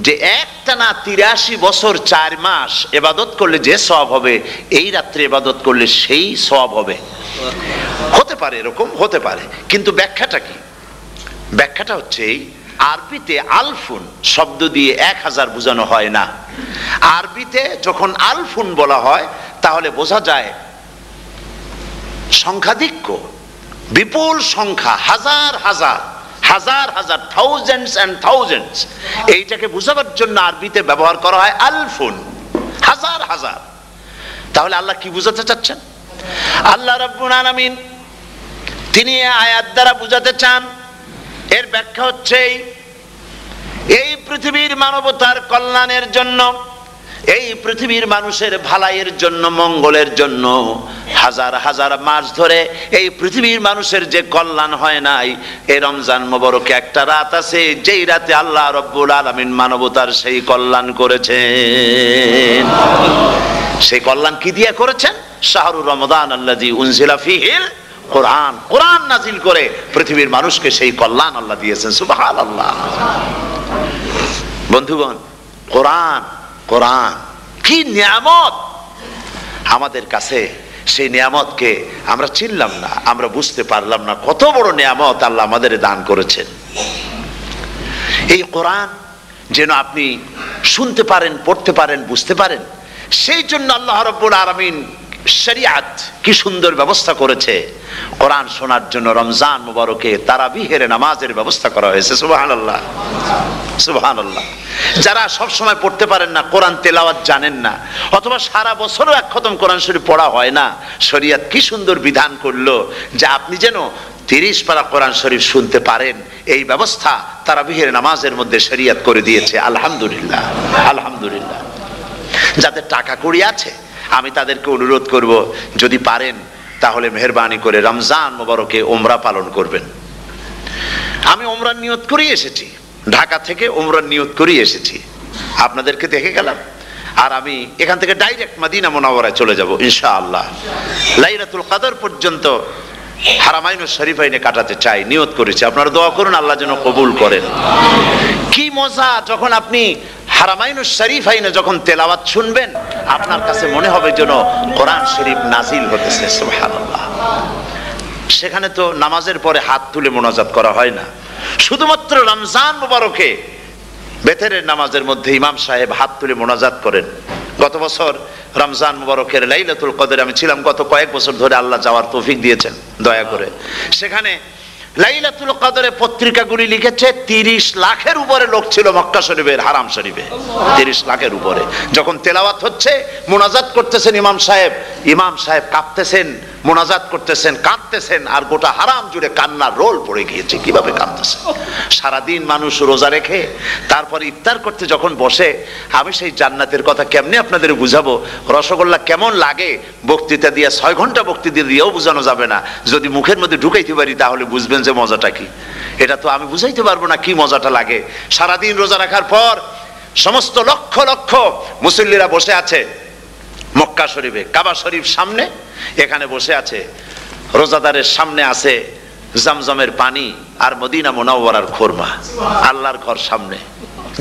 যে একটানা 83 বছর 4 মাস ইবাদত করলে যে সওয়াব হবে, এই রাত্রে ইবাদত করলে সেই সওয়াব হবে? হতে পারে, এরকম হতে পারে, কিন্তু ব্যাখ্যাটা কি? ব্যাখ্যাটা হচ্ছে এই, আরবিতে আলফুন শব্দ দিয়ে 1000 বোঝানো হয় না। আরবিতে যখন আলফুন বলা হয় তাহলে বোঝা যায় সংখ্যাধিক্য, বিপুল সংখ্যা, হাজার হাজার হাজার হাজার, থাউজেন্ডস এন্ড থাউজেন্ডস, এইটাকে বোঝাবার জন্য আরবিতে ব্যবহার করা হয় আলফুন, হাজার হাজার। তাহলে আল্লাহ কি বুঝাতে চাচ্ছেন? আল্লাহ রাব্বুল আলামিন তিনি আয়াত দ্বারা বুঝাতে চান, এর ব্যাখ্যা হচ্ছে এই পৃথিবীর মানবতার কল্যাণের জন্য, এই পৃথিবীর মানুষের ভালাইয়ের জন্য, মঙ্গলের জন্য হাজার হাজার মাস ধরে এই পৃথিবীর মানুষের যে কল্যাণ হয় নাই, এই রমজান মোবারকে একটা রাত আছে যেই রাতে আল্লাহ রাব্বুল আলামিন মানবতার সেই কল্যাণ করেছেন। সেই কল্যাণ কি দিয়ে করেছেন? শাহরুর রমাদান আল্লাযী উনজিলা ফীহিল কোরআন, কোরআন নাজিল করে পৃথিবীর মানুষকে সেই কল্যাণ আল্লাহ দিয়েছেন। সুবহানাল্লাহ। বন্ধুগণ, কোরআন, কোরআন কি নিয়ামত আমাদের কাছে! সেই নিয়ামতকে আমরা চিনলাম না, আমরা বুঝতে পারলাম না কত বড় নিয়ামত আল্লাহ আমাদের দান করেছেন। এই কোরআন যেন আপনি শুনতে পারেন, পড়তে পারেন, বুঝতে পারেন, সেই জন্য আল্লাহ রাব্বুল আলামিন শরিয়াত কি সুন্দর ব্যবস্থা করেছে। কোরআন শোনার জন্য রমজান মুবারকে তারাবিহের নামাজের ব্যবস্থা করা হয়েছে। সুবহানাল্লাহ, সুবহানাল্লাহ। যারা সব সময় পড়তে পারেন না, কোরআন তেলাওয়াত জানেন না, অথবা সারা বছরও এক খতম কোরআন শরীফ পড়া হয় না, শরিয়াত কি সুন্দর বিধান করলো যে আপনি যেন 30 পারা কোরআন শরীফ শুনতে পারেন, এই ব্যবস্থা তারাবিহের নামাজের মধ্যে শরিয়াত করে দিয়েছে। আলহামদুলিল্লাহ, আলহামদুলিল্লাহ। যাদের টাকা কড়ি আছে আমি তাদেরকে অনুরোধ করব, যদি পারেন তাহলে মেহেরবানি করে রমজান মোবারকে উমরা পালন করবেন। আমি উমরার নিয়ত করে এসেছি, ঢাকা থেকে উমরার নিয়ত করে এসেছি, আপনাদেরকে দেখে গেলাম। আর আমি এখান থেকে ডাইরেক্ট মদিনা মুনাওয়ারায় চলে যাব ইনশাআল্লাহ। লাইলাতুল কদর পর্যন্ত হারামাইনুশ শরীফাইনে কাটাতে চাই, নিয়ত করেছি। আপনারা দোয়া করুন আল্লাহ যেন কবুল করেন। কি মজা যখন আপনি হারামাইনুশ শরীফাইনে যখন তেলাওয়াত শুনবেন, আপনার কাছে মনে হবে যেন কোরআন শরীফ নাজিল হতেছে। সুবহানাল্লাহ। সেখানে তো নামাজের পরে হাত তুলে মোনাজাত করা হয় না, শুধুমাত্র রমজান মুবারকে বেতেরের নামাজের মধ্যে ইমাম সাহেব হাত তুলে মোনাজাত করেন। গত বছর রমজান মুবারকের লাইলাতুল কদরে আমি ছিলাম, গত কয়েক বছর ধরে আল্লাহ যাওয়ার তৌফিক দিয়েছেন দয়া করে। সেখানে লাইলাতুল কদরে পত্রিকাগুলি লিখেছে 30 লাখের উপরে লোক ছিল মক্কা শরীফের, হারাম শরীফে 30 লাখের উপরে। যখন তেলাওয়াত হচ্ছে, মোনাজাত করতেছেন ইমাম সাহেব কাঁপতেছেন, মোনাজাত করতেছেন, কাঁদতেছেন, আর গোটা হারাম জুড়ে কান্নার রোল পড়ে গিয়েছে। কিভাবে কাঁদতেছে! সারাদিন মানুষ রোজা রেখে তারপর ইফতার করতে যখন বসে, আমি সেই জান্নাতের কথা কেমনে আপনাদের বুঝাবো? রসগোল্লা কেমন লাগে বক্তৃতা দিয়ে 6 ঘন্টা বক্তৃতা দিয়েও বোঝানো যাবে না। যদি মুখের মধ্যে ঢুকাইতে পারি তাহলে বুঝবেন যে মজাটা কি। এটা তো আমি বুঝাইতে পারবো না কি মজাটা লাগে। সারাদিন রোজা রাখার পর সমস্ত লক্ষ লক্ষ মুসল্লিরা বসে আছে মক্কা শরীফে, কাবা শরীফ সামনে, এখানে বসে আছে। রোজাদারের সামনে আছে জমজমের পানি আর মদিনা মুনাওয়ারার খুরমা, আল্লাহর ঘর সামনে।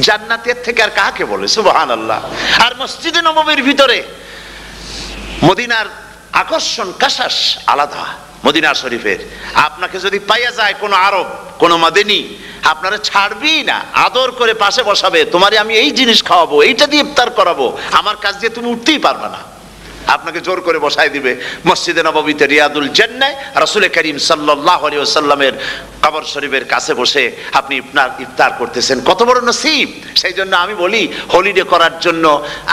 জান্নাতের থেকে আর কাকে বলে! সুবহানাল্লাহ। আর মসজিদে নববীর ভিতরে মদিনার আকর্ষণ কাশাস আলাদা। মদিনা শরীফের আপনাকে যদি পাইয়া যায় কোন আরব, কোন মাদানী, আপনারা ছাড়বি না, আদর করে পাশে বসাবে, তোমারে আমি এই জিনিস খাওয়াবো, এইটা দিয়ে ইফতার করাবো, আমার কাছ দিয়ে তুমি উঠতেই পারবে না, আপনাকে জোর করে বসায় দিবে। মসজিদে নববীতে রিয়াদুল জান্নাহ রাসূল করিম সাল্লাল্লাহু আলাইহি ওয়াসাল্লামের কবর শরীফের কাছে বসে আপনি ইফতার করতেছেন, কত বড় নসিব! সেই জন্য আমি বলি, হলিডে করার জন্য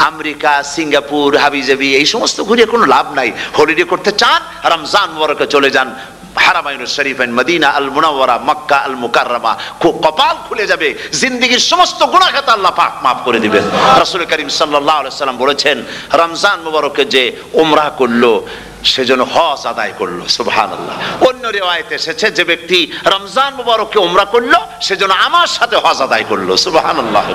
আমেরিকা, সিঙ্গাপুর, হাবিজাবি এই সমস্ত ঘুরে কোনো লাভ নাই। হলিডে করতে চান, রমজান মুবারকে চলে যান হারামাইনুশ শরীফাইন, মদিনা আল মুনাওয়ারা, মক্কা আল মুকাররমা। কপাল খুলে যাবে, জিন্দেগীর সমস্ত গুনাহ খাতা আল্লাহ পাক মাফ করে দিবেন। রাসূল করিম সাল্লাল্লাহু আলাইহি ওয়াসাল্লাম বলেছেন, রমজান মুবারকে যে উমরা করলো সেজন্য হজ আদায় করলো। সুবহানাল্লাহ। অন্য রিওয়ায়াতে এসেছে, যে ব্যক্তি রমজান মুবারকে উমরা করলো সেজন্য আমার সাথে হজ আদায় করলো। সুবহানাল্লাহ।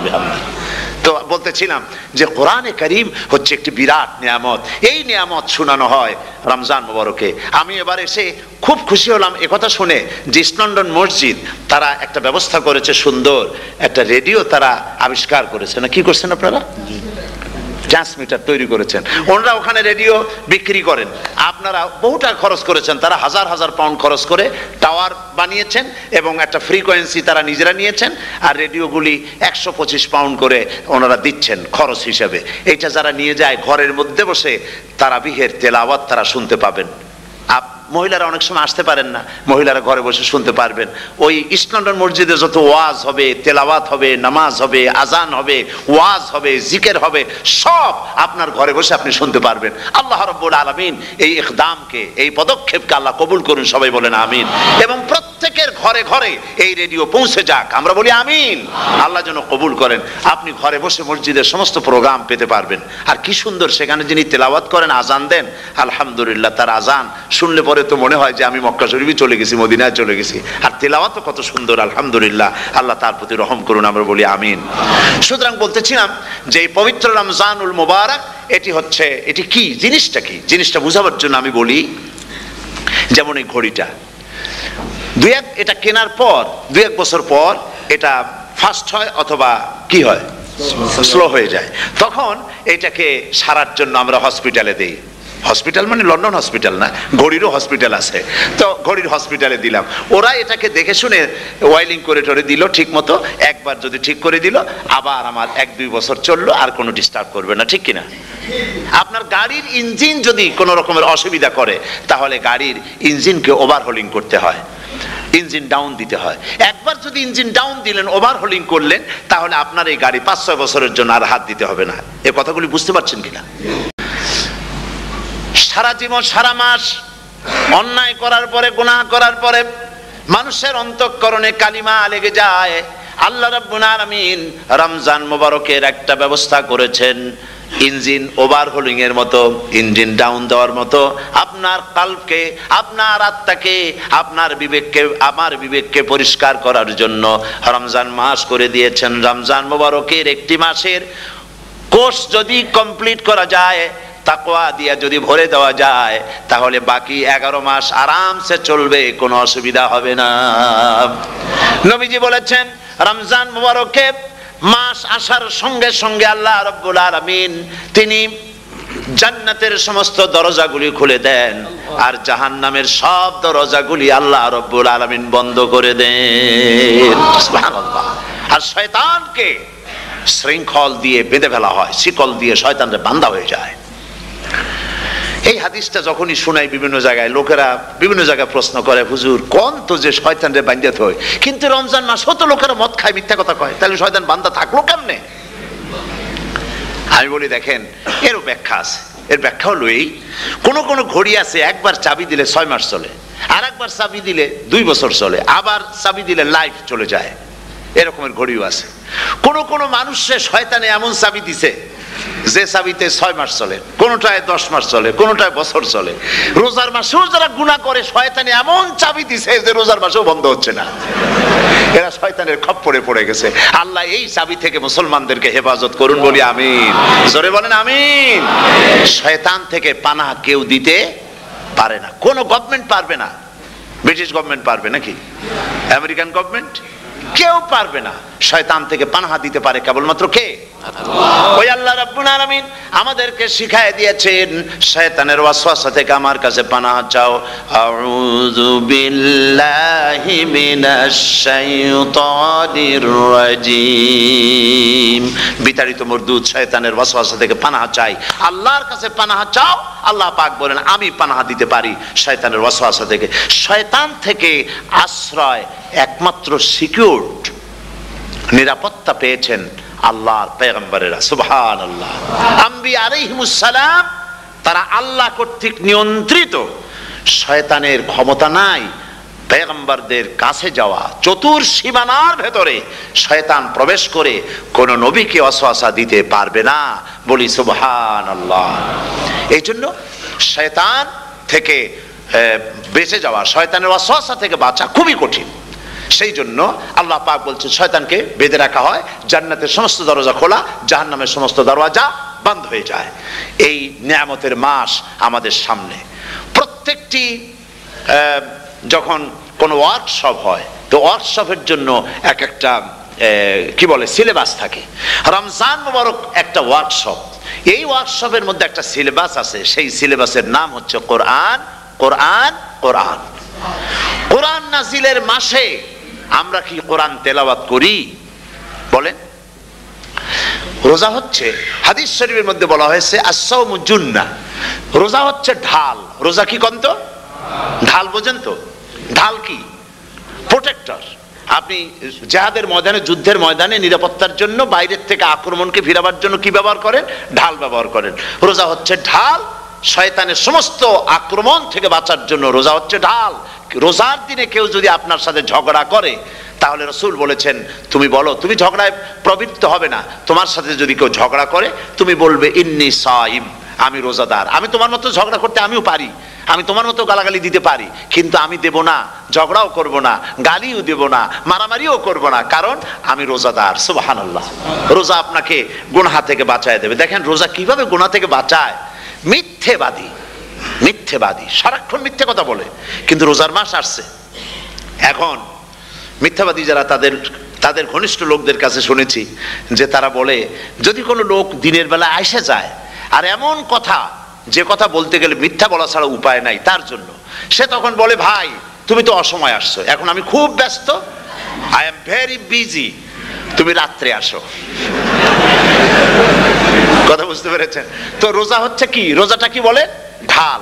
তো বলতেছিলাম যে কোরআনে কারীম হচ্ছে একটি বিরাট নিয়ামত। এই নিয়ামত শোনানো হয় রমজান মুবারকে। আমি এবার এসে খুব খুশি হলাম একথা শুনে যে ইস্ট লন্ডন মসজিদ তারা একটা ব্যবস্থা করেছে, সুন্দর একটা রেডিও তারা আবিষ্কার করেছে। না কি করছেন আপনারা? ট্রান্সমিটার তৈরি করেছেন, ওনারা ওখানে রেডিও বিক্রি করেন, আপনারা বহু টাকা খরচ করেছেন, তারা হাজার হাজার পাউন্ড খরচ করে টাওয়ার বানিয়েছেন এবং একটা ফ্রিকোয়েন্সি তারা নিজেরা নিয়েছেন, আর রেডিওগুলি 125 পাউন্ড করে ওনারা দিচ্ছেন খরচ হিসেবে। এটা যারা নিয়ে যায় ঘরের মধ্যে বসে তারাবিহের তেলাওয়াত তারা শুনতে পাবেন। মহিলারা অনেক সময় আসতে পারেন না, মহিলারা ঘরে বসে শুনতে পারবেন। ওই ইস্ট লন্ডন মসজিদে যত ওয়াজ হবে, তেলাওয়াত হবে, নামাজ হবে, আজান হবে, ওয়াজ হবে, জিকির হবে, সব আপনার ঘরে বসে আপনি শুনতে পারবেন। আল্লাহ রাব্বুল আলামিন এই ইকদামকে, এই পদক্ষেপকে আল্লাহ কবুল করুন, সবাই বলেন আমিন। এবং প্রত্যেকের ঘরে ঘরে এই রেডিও পৌঁছে যাক, আমরা বলি আমিন। আল্লাহ যেন কবুল করেন। আপনি ঘরে বসে মসজিদের সমস্ত প্রোগ্রাম পেতে পারবেন। আর কি সুন্দর সেখানে যিনি তেলাওয়াত করেন, আজান দেন, আলহামদুলিল্লাহ, তার আজান শুনলে পরে তো মনে হয় যে আমি মক্কা শরীফে চলে গেছি, মদিনায় চলে গেছি। আর তেলাওয়াত তো কত সুন্দর, আলহামদুলিল্লাহ, আল্লাহ তার প্রতি রহম করুন, আমরা বলি আমিন। সুতরাং বলতেছিলাম যে এই পবিত্র রমজানুল মুবারক এটি কি জিনিসটা, কি জিনিসটা বুঝাবার জন্য আমি বলি, যেমন এই ঘড়িটা এটা কেনার পর 2-1 বছর পর এটা ফাস্ট হয় অথবা কি হয়, স্লো হয়ে যায়। তখন এটাকে সারার জন্য আমরা হসপিটালে দেই। হসপিটাল মানে লন্ডন হসপিটাল না, ঘড়িরও হসপিটাল আছে, তো ঘড়ির হসপিটালে দিলাম। ওরা এটাকে দেখে শুনে ওয়াইলিং করে টরে দিল ঠিক মতো। একবার যদি ঠিক করে দিল, আবার আমার 1-2 বছর চললো, আর কোনো ডিস্টার্ব করবে না, ঠিক কিনা? আপনার গাড়ির ইঞ্জিন যদি কোনো রকমের অসুবিধা করে, তাহলে গাড়ির ইঞ্জিনকে ওভারহোলিং করতে হয়, ইঞ্জিন ডাউন দিতে হয়। একবার যদি ইঞ্জিন ডাউন দিলেন, ওভারহোলিং করলেন, তাহলে আপনার এই গাড়ি 5-6 বছরের জন্য আর হাত দিতে হবে না। এই কথাগুলি বুঝতে পারছেন কিনা? সারা জীবন, সারা মাস অন্যায় করার পরে, গুনাহ করার পরে মানুষের অন্তঃকরণে কালিমা লেগে যায়। আল্লাহ রাব্বুল আলামিন রমজান মোবারকের একটা ব্যবস্থা করেছেন, ইঞ্জিন ওভারহোলিং এর মতো, ইঞ্জিন ডাউন দেওয়ার মতো। আপনার কালবকে, আপনার আত্মাকে, আপনার বিবেককে, আমার বিবেককে পরিষ্কার করার জন্য রমজান মাস করে দিয়েছেন। রমজান মোবারকের একটি মাসের কোর্স যদি কমপ্লিট করা যায়, তাকওয়া দিয়া যদি ভরে দেওয়া যায়, তাহলে বাকি 11 মাস আরামসে চলবে, কোনো অসুবিধা হবে না। নবীজি বলেছেন, রমজান মুবারকে মাস আসার সঙ্গে সঙ্গে আল্লাহ রাব্বুল আলামিন তিনি জান্নাতের সমস্ত দরজাগুলি খুলে দেন, আর জাহান্নামের সব দরজাগুলি আল্লাহ রাব্বুল আলামিন বন্ধ করে দেন। সুবহানাল্লাহ। আর শয়তানকে শৃঙ্খল দিয়ে বেঁধে ফেলা হয়, শিকল দিয়ে শয়তানরা বাঁধা হয়ে যায়। এই হাদিসটা যখনই শোনাই বিভিন্ন জায়গায়, লোকেরা বিভিন্ন জায়গায় প্রশ্ন করে, হুজুর কোন তো যে শয়তানরে বাঁধতে হয়, কিন্তু রমজান মাস হতো লোকেরা মদ খায়, মিথ্যা কথা কয়, তাহলে শয়তান বাঁধা থাকলো কেমনে? আমি বলি, দেখেন, এরও ব্যাখ্যা আছে। এর ব্যাখ্যা হলো এই, কোন ঘড়ি আছে একবার চাবি দিলে 6 মাস চলে, আর একবার চাবি দিলে 2 বছর চলে, আবার চাবি দিলে লাইফ চলে যায়। এরকমের ঘড়িও আছে। কোন মানুষের শয়তানে এমন চাবি দিছে যে চাবিতে 6 মাস চলে, কোনটায় 10 মাস চলে, কোনটায় বছর চলে। রোজার মাসেও যারা গুনাহ করে, শয়তানে এমন চাবি দিছে যে রোজার মাসেও বন্ধ হচ্ছে না। এরা শয়তানের খপ্পরে পড়ে গেছে। আল্লাহ এই চাবি থেকে মুসলমানদেরকে হেফাজত করুন, বলি আমিন। জোরে বলেন আমিন। শয়তান থেকে পানাহ কেউ দিতে পারে না, কোনো গভর্নমেন্ট পারবে না। ব্রিটিশ গভর্নমেন্ট পারবে নাকি? American government? কেউ পারবে না। শয়তান থেকে পানাহ দিতে পারে কেবলমাত্র কে? ওই আল্লাহ রাব্বুল আলামিন আমাদেরকে শিখায় দিয়েছেন, শয়তানের ওয়াসওয়াসা থেকে আমার কাছে পানাহ চাও। আউযু বিল্লাহি মিনাশ শাইতানির রাজিম। বিতাড়িত মরদুদ শয়তানের ওয়াসওয়াসা থেকে পানাহ চাই, আল্লাহর কাছে পানাহ চাও। আল্লাহ পাক বলেন, আমি পানাহ দিতে পারি শয়তানের ওয়াসওয়াসা থেকে। শয়তান থেকে আশ্রয় একমাত্র সিকিউরড, নিরাপত্তা পেয়েছেন আল্লাহর পয়গম্বরেরা। সুবহানাল্লাহ। আম্বিয়া আলাইহিমুস সালাম, তারা আল্লাহ কর্তৃক নিয়ন্ত্রিত। শয়তানের ক্ষমতা নাই পয়গম্বরদের কাছে যাওয়া। চতুর সীমানার ভেতরে শয়তান প্রবেশ করে কোন নবীকে ওয়াসওয়াসা দিতে পারবে না, বলি সুবহানাল্লাহ। এই জন্য শয়তান থেকে বেঁচে যাওয়া, শয়তানের ওয়াসওয়াসা থেকে বাঁচা খুবই কঠিন। সেই জন্য আল্লাহ পাক বলছেন, শয়তানকে বেঁধে রাখা হয়, জান্নাতের সমস্ত দরজা খোলা, জাহান্নামের সমস্ত দরজা বন্ধ হয়ে যায়। এই নিয়ামতের মাস আমাদের সামনে। প্রত্যেকটি যখন কোনো ওয়ার্কশপ হয়, তো ওয়ার্কশপের জন্য এক একটা কি বলে সিলেবাস থাকে। রমজান মুবারক একটা ওয়ার্কশপ। এই ওয়ার্কশপের মধ্যে একটা সিলেবাস আছে, সেই সিলেবাসের নাম হচ্ছে কোরআন। কোরআন কোরআন কোরআন নাজিলের মাসে আমরা কি কোরআন তেলাওয়াত করি? বলেন। রোজা হচ্ছে, হাদিস শরীফের মধ্যে বলা হয়েছে আস-সাওমু জুন্নাহ, রোজা হচ্ছে ঢাল। রোজা কি কন্ত? ঢাল। বোঝেন তো ঢাল কি? প্রোটেক্টর। আপনি জিহাদের ময়দানে, যুদ্ধের ময়দানে নিরাপত্তার জন্য, বাইরের থেকে আক্রমণকে ফিরাবার জন্য কি ব্যবহার করেন? ঢাল ব্যবহার করেন। রোজা হচ্ছে ঢাল, শয়তানের সমস্ত আক্রমণ থেকে বাঁচার জন্য রোজা হচ্ছে ঢাল। রোজার দিনে কেউ যদি আপনার সাথে ঝগড়া করে, তাহলে রাসূল বলেছেন তুমি বলো, তুমি ঝগড়ায় প্রবৃত্ত হবে না। তোমার সাথে যদি কেউ ঝগড়া করে, তুমি বলবে ইন্নী সাইম, আমি রোজাদার। আমি তোমার মতো ঝগড়া করতে আমিও পারি, আমি তোমার মতো গালাগালি দিতে পারি, কিন্তু আমি দেব না, ঝগড়াও করব না, গালিও দেব না, মারামারিও করব না, কারণ আমি রোজাদার। সুবহানাল্লাহ। রোজা আপনাকে গুনাহ থেকে বাঁচায় দেবে। দেখেন রোজা কিভাবে গুনাহ থেকে বাঁচায়। মিথ্যেবাদী, মিথ্যেবাদী সারাক্ষণ মিথ্যে কথা বলে, কিন্তু রোজার মাস আসছে। এখন মিথ্যাবাদী যারা, তাদের ঘনিষ্ঠ লোকদের কাছে শুনেছি যে তারা বলে, যদি কোনো লোক দিনের বেলা আইসা যায় আর এমন কথা, যে কথা বলতে গেলে মিথ্যা বলা ছাড়া উপায় নাই তার জন্য, সে তখন বলে ভাই তুমি তো অসময় আসছো, এখন আমি খুব ব্যস্ত, আই এম ভেরি বিজি, তুমি রাত্রে আসো। কথা বুঝতে পেরেছেন তো? রোজা হচ্ছে কি? রোজাটা কি বলে? ঢাল।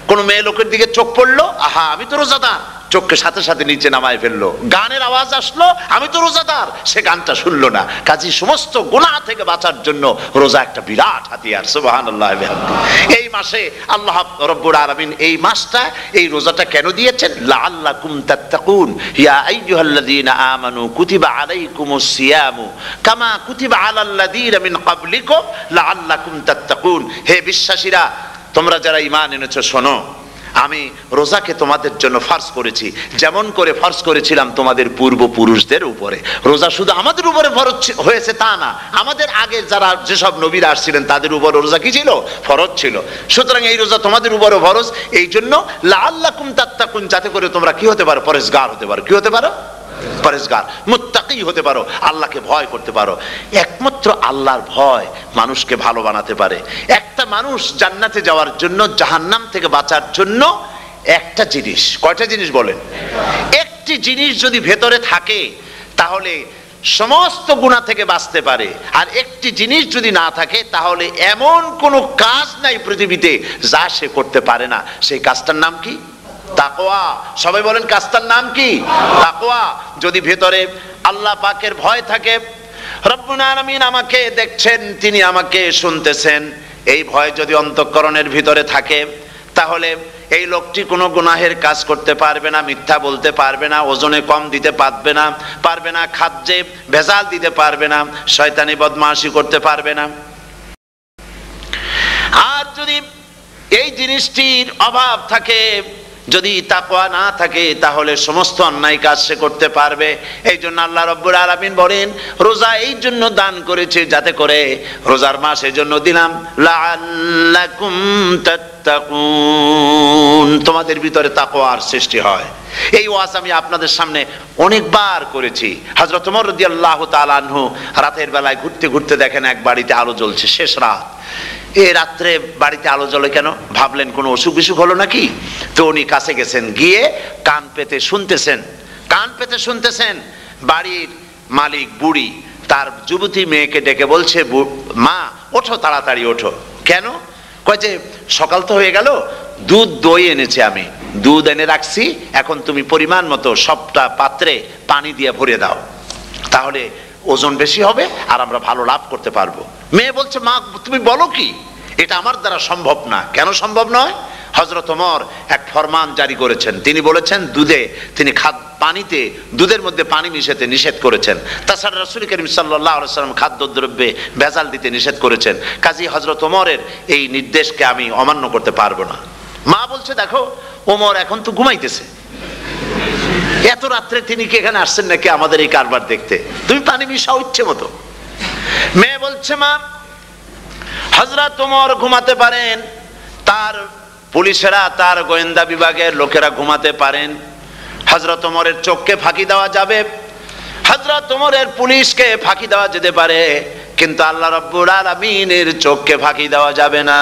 কোন মেয়ে লোকের দিকে চোখ পড়লো, আহা আমি তো রোজাদার, চোখকে সাথে সাথে নিচে নামায় ফেললো। গানের আওয়াজ আসলো, আমি তো রোজাদার, সে গানটা শুনলো না। কাজী সমস্ত গুনাহ থেকে বাঁচার জন্য রোজা একটা বিরাট হাতিয়ার। সুবহানাল্লাহ। এই মাসে আল্লাহ রাব্বুল আলামিন এই মাসটা, এই রোজাটা কেন দিয়েছেন? লাআল্লাকুম তাত্তাকুন, ইয়া আইয়ুহাল্লাযীনা আমানু কুতিবা আলাইকুমুস সিয়ামু কামা কুতিবা আলাল্লাযীনা মিন ক্বাবলিকুম লাআল্লাকুম তাত্তাকুন। হে বিশ্বাসীরা, তোমরা যারা ঈমান এনেছো, শোনো, আমি রোজাকে তোমাদের জন্য ফরজ করেছি, যেমন করে ফরজ করেছিলাম তোমাদের পূর্বপুরুষদের উপরে। রোজা শুধু আমাদের উপরে ফরজ হয়েছে তা না, আমাদের আগে যারা যেসব নবীরা আসছিলেন তাদের উপর রোজা কি ছিল? ফরজ ছিল। সুতরাং এই রোজা তোমাদের উপরে ফরজ, এই জন্য লাআল্লাকুম তাত্তাকুন, যাতে করে তোমরা কি হতে পারো? পরেজগার হতে পারো। কি হতে পারো? পরেজগার, মুত্তাকি হতে পারো, আল্লাহকে ভয় করতে পারো। একমাত্র আল্লাহর ভয় মানুষকে ভালো বানাতে পারে। একটা মানুষ জান্নাতে যাওয়ার জন্য, জাহান্নাম থেকে বাঁচার জন্য একটা জিনিস, কয়টা জিনিস বলেন? একটি জিনিস যদি ভেতরে থাকে তাহলে সমস্ত গুনাহ থেকে বাঁচতে পারে। আর একটি জিনিস যদি না থাকে তাহলে এমন কোনো কাজ নাই পৃথিবীতে যা সে করতে পারে না। সেই কাজটার নাম কি? তাকওয়া। সবাই বলেন কাজটার নাম কি? তাকওয়া। যদি ভেতরে আল্লাহ পাকের ভয় থাকে, রব্বুল আলামিন আমাকে দেখছেন, তিনি আমাকে শুনতেছেন, এই ভয় যদি অন্তঃকরণের ভিতরে থাকে, তাহলে এই লোকটি কোনো গুনাহের কাজ করতে পারবে না, মিথ্যা বলতে পারবে না, ওজনে কম দিতে পারবে না, খাদ্যে ভেজাল দিতে পারবে না, শয়তানি বদমাশি করতে পারবে না। আর যদি এই জিনিসটির অভাব থাকে, যদি তাকওয়া না থাকে, তাহলে সমস্ত অন্যায় কাজ সে করতে পারবে। এই জন্য আল্লাহ রাব্বুল আলামিন বলেন, রোজা এই জন্য দান করেছে যাতে করে, রোজার মাস এই জন্য দিলাম, লাআল্লাকুম তাত্তাকুন, তোমাদের ভিতরে তাকওয়ার সৃষ্টি হয়। এই ওয়াজ আমি আপনাদের সামনে অনেকবার করেছি। হযরত ওমর রাদিয়াল্লাহু তাআলা আনহু রাতের বেলায় ঘুরতে ঘুরতে দেখেন এক বাড়িতে আলো জ্বলছে, শেষ রাত। এই রাত্রে বাড়িতে আলো জ্বলে কেন? ভাবলেন কোনো অসুখ বিসুখ হলো নাকি। তো উনি কাছে গেছেন, গিয়ে কান পেতে শুনতেছেন। বাড়ির মালিক বুড়ি তার যুবতী মেয়েকে ডেকে বলছে, মা ওঠো, তাড়াতাড়ি ওঠো। কেন? কয় যে সকাল তো হয়ে গেল, দুধ দই এনেছি, আমি দুধ এনে রাখছি, এখন তুমি পরিমাণ মতো সবটা পাত্রে পানি দিয়ে ভরে দাও, তাহলে ওজন বেশি হবে আর আমরা ভালো লাভ করতে পারবো। মেয়ে বলছে, মা তুমি বলো কি, এটা আমার দ্বারা সম্ভব না। কেন সম্ভব নয়? হযরত ওমর এক ফরমান জারি করেছেন, তিনি বলেছেন পানিতে, দুধের মধ্যে পানি মিশাতে নিষেধ করেছেন। তাছাড়া রাসূল করিম সাল্লাল্লাহু আলাইহি ওয়াসাল্লাম খাদ্যদ্রব্যে ভেজাল দিতে নিষেধ করেছেন। কাজী হযরত ওমরের এই নির্দেশকে আমি অমান্য করতে পারবো না। মা বলছে, দেখো ওমর এখন তো ঘুমাইতেছে, এত রাত্রে তিনি কি এখানে আসছেন নাকি আমাদের এই কারবার দেখতে? তুমি পানি মিশাও ইচ্ছে মতো। মেয়ে বলছে, মা হযরত ওমর ঘুমাতে পারেন, তার পুলিশেরা, তার গোয়েন্দা বিভাগের লোকেরা ঘুমাতে পারেন, হযরত ওমরের চোখকে ফাঁকি দেওয়া যাবে, হযরত ওমরের পুলিশকে ফাঁকি দেওয়া যেতে পারে, কিন্তু আল্লাহ রাব্বুল আলামিনের চোখকে ফাঁকি দেওয়া যাবে না।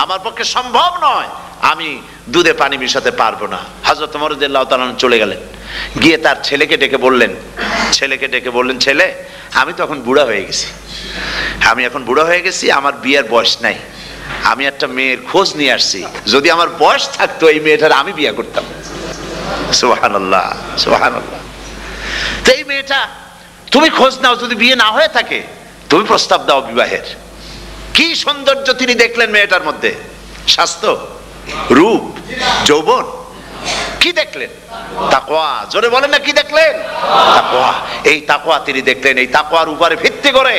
আমার পক্ষে সম্ভব নয়, আমি দুধে পানি মিশাতে পারবো না। হযরত ওমর রাদিয়াল্লাহু তাআলা চলে গেলেন, গিয়ে তার ছেলেকে ডেকে বললেন, ছেলে আমি তো এখন বুড়া হয়ে গেছি, আমার বিয়ের বয়স নাই, আমি একটা মেয়ের খোঁজ নিয়ে আসছি, যদি আমার বয়স থাকতো এই মেয়েটার আমি বিয়ে করতাম। সুবহানাল্লাহ, সুবহানাল্লাহ। তো এই মেয়েটা তুমি খোঁজ নাও, যদি বিয়ে না হয়ে থাকে তুমি প্রস্তাব দাও বিবাহের। কি সৌন্দর্য তিনি দেখলেন মেয়েটার মধ্যে, স্বাস্থ্য, রূপ, যৌবন, কি দেখলেন? তাকওয়া। জোরে বলেন না, কি দেখলেন? তাকওয়া। এই তাকওয়া তিনি দেখলেন। এই তাকওয়ার উপরে ভিত্তি করে